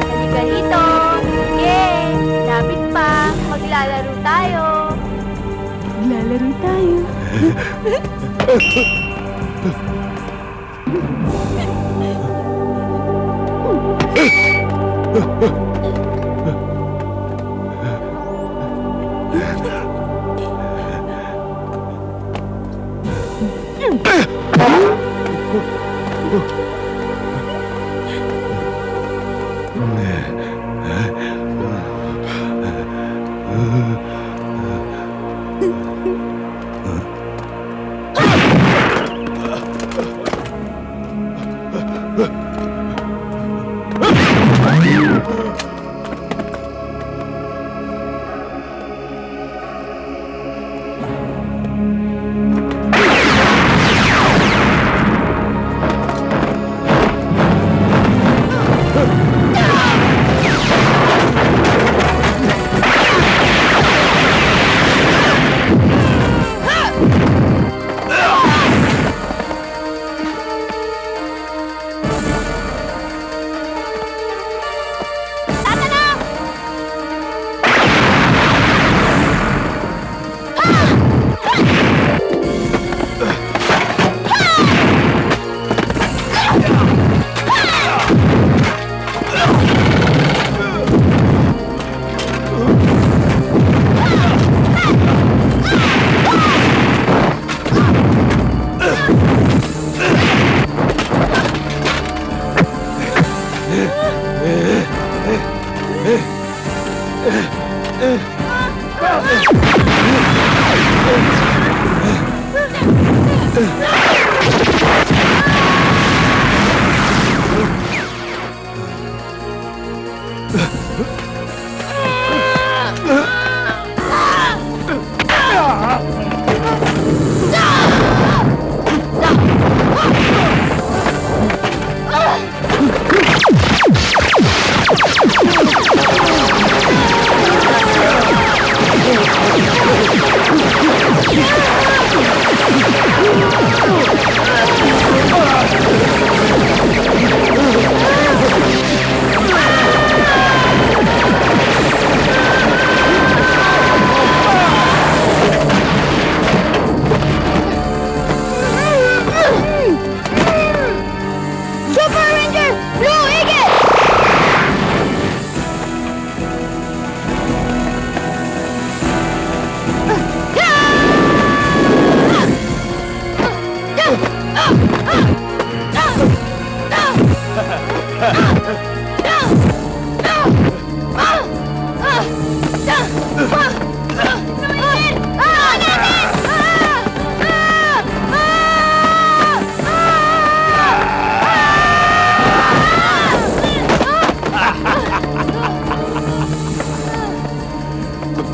Halika rito. Yay! Lapit pa. Maglalaro tayo. Lalaro tayo.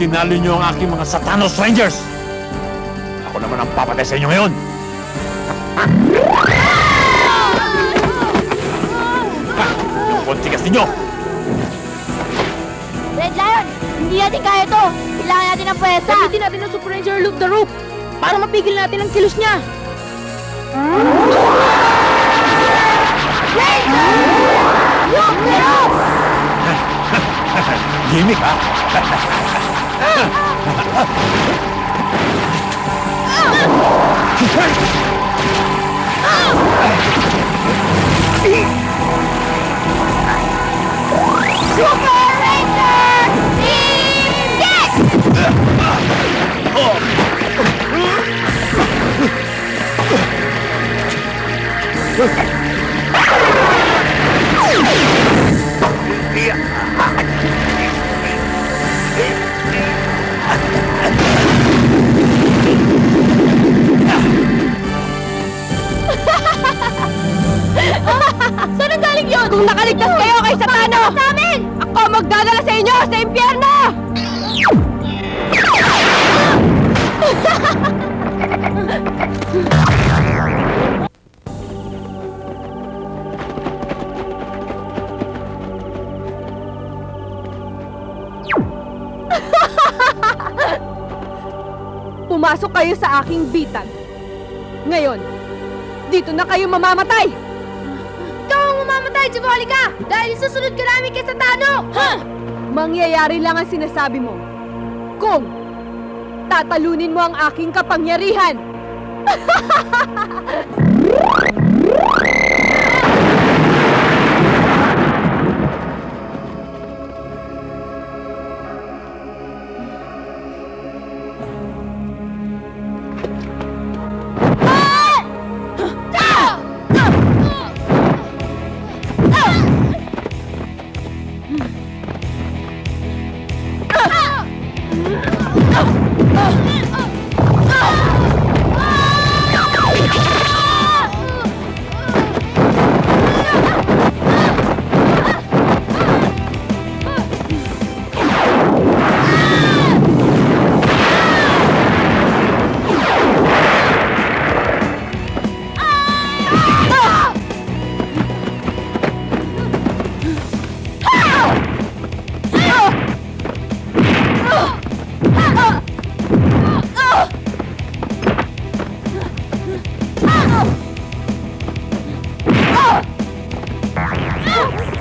Tinalo niyo ang aking mga Satanos Rangers! Ako naman ang papatay sa inyo ngayon! Yung kontigas ninyo! Red Lion, hindi natin kaya to. Kailangan natin ng pwesa. Gamitin natin ang Super Ranger Loop the Rope para mapigil natin ang kilos niya. Look, pero! Gimik, ha? Super Ranger! Team Death! Saan ang galing yun? Kung nakaligtas kayo kay Satano! Sa amin! Ako magdadala sa inyo sa impyerno! pumasok kayo sa aking bitag. Ngayon, dito na kayo mamamatay! Ikaw ang mamamatay, Diabolika! Dahil susunod ka namin kay Satano! Ha? Mangyayari lang ang sinasabi mo kung tatalunin mo ang aking kapangyarihan!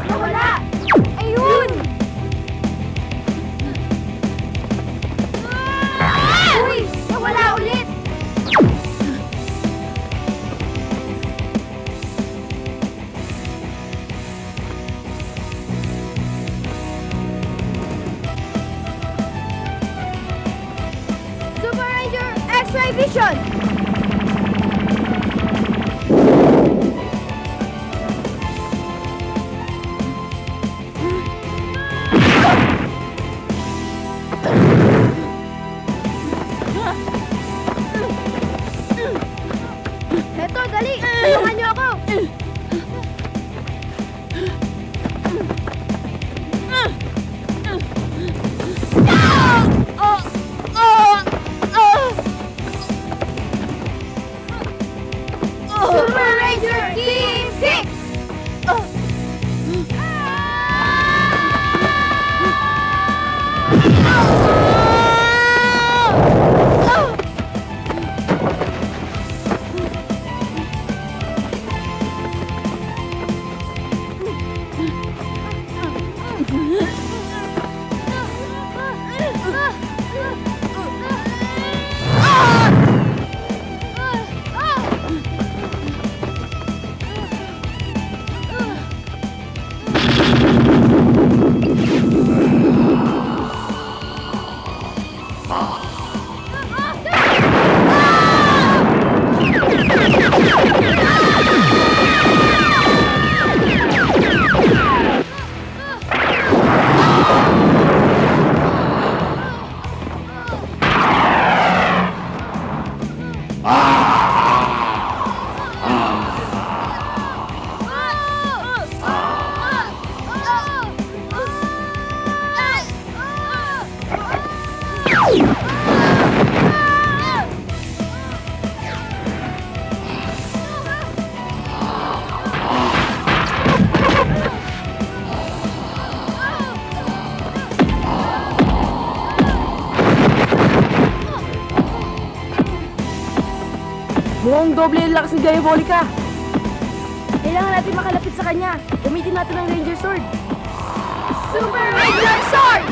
Nawala! Ayun! Uy! Nawala ulit! Super Ranger X-Ray Vision! Eto, dali! Tulungan niyo ako! Super Ranger Team 6! Mukhang doble ang lakas ni Diabolika. Kailangan natin makalapit sa kanya. Gamitin natin ang Ranger Sword. Super Ranger Sword!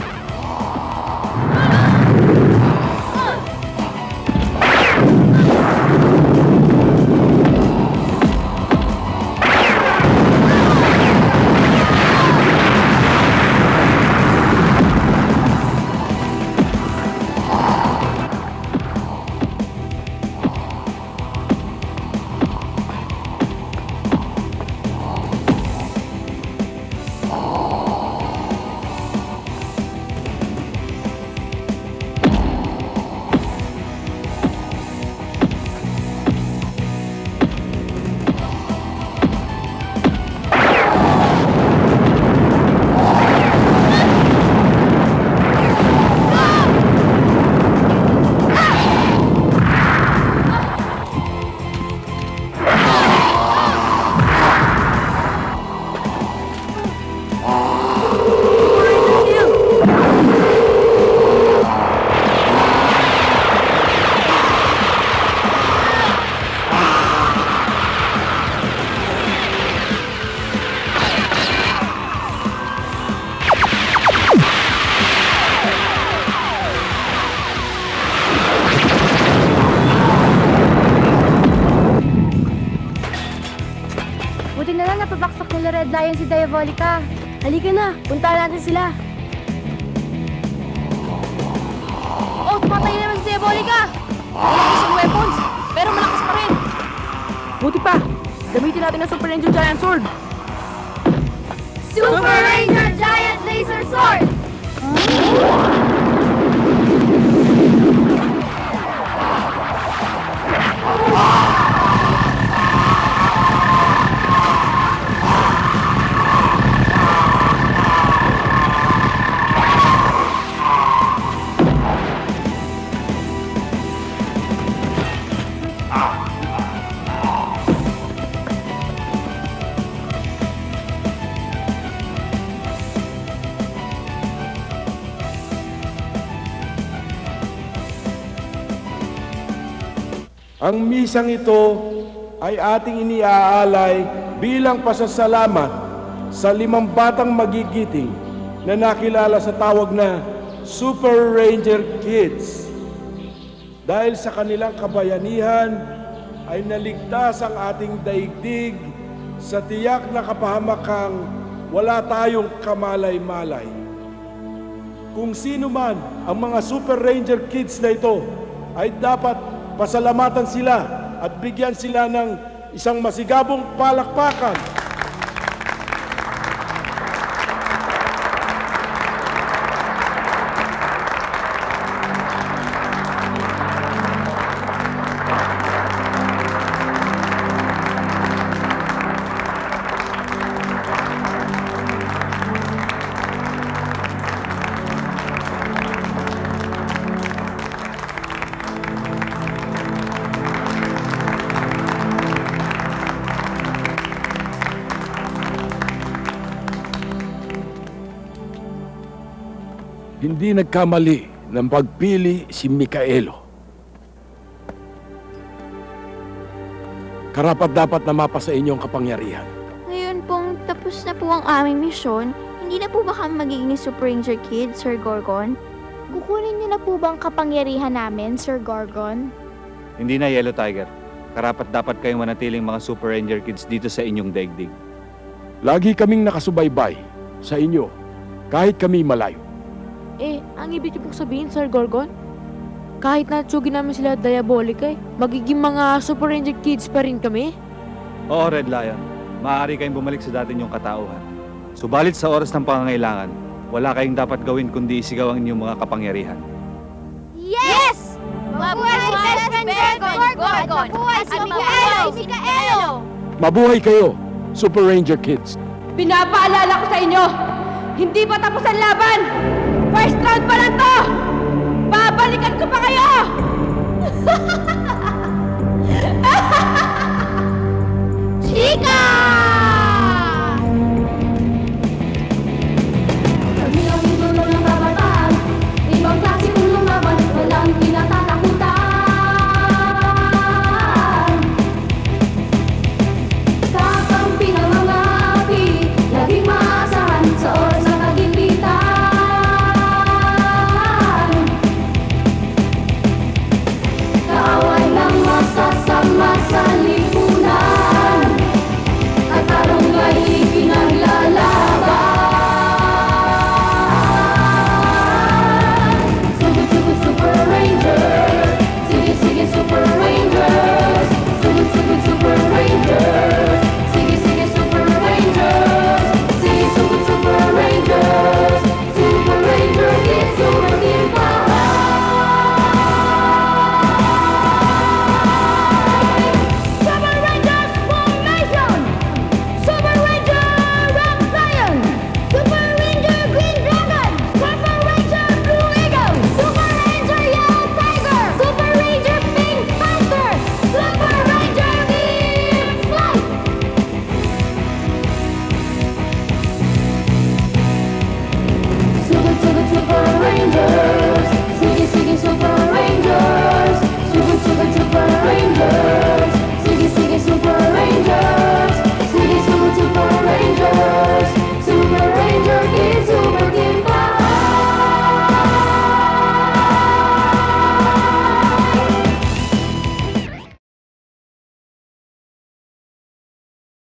Red Lion si Diabolica. Halika na, puntahan natin sila. Oh, tumatay naman si Diabolica! Wala isang weapons, pero malakas pa rin. Buti pa, gamitin natin ang Super Ranger Giant Sword. Super Ranger Giant Laser Sword! Ang misang ito ay ating iniaalay bilang pasasalamat sa 5 batang magigiting na nakilala sa tawag na Super Ranger Kids. Dahil sa kanilang kabayanihan ay naligtas ang ating daigdig sa tiyak na kapahamakang wala tayong kamalay-malay. Kung sino man ang mga Super Ranger Kids na ito ay dapat pasalamatan sila at bigyan sila ng isang masigabong palakpakan. Hindi nagkamali ng pagpili si Mikaelo. Karapat-dapat na mapa sa inyong kapangyarihan. Ngayon pong tapos na po ang aming misyon, hindi na po ba kami magiging Super Ranger Kid, Sir Gorgon? Kukunin niyo na po bang kapangyarihan namin, Sir Gorgon? Hindi na, Yellow Tiger. Karapat-dapat kayong manatiling mga Super Ranger Kids dito sa inyong daigdig. Lagi kaming nakasubaybay sa inyo kahit kami malayo. Ang ibig niyo pong sabihin, Sir Gorgon? Kahit na tsugin namin sila Diabolica, magiging mga Super Ranger Kids pa rin kami? Oo, Red Lion. Maaari kayong bumalik sa dati niyong katauhan. Subalit sa oras ng pangangailangan, wala kayong dapat gawin kundi isigaw ang inyong mga kapangyarihan. Yes! Mabuhay si Best Friend Gorgon! Mabuhay si Mikaelo! Mabuhay kayo, Super Ranger Kids! Pinapaalala ko sa inyo, hindi pa tapos ang laban! First round pa lang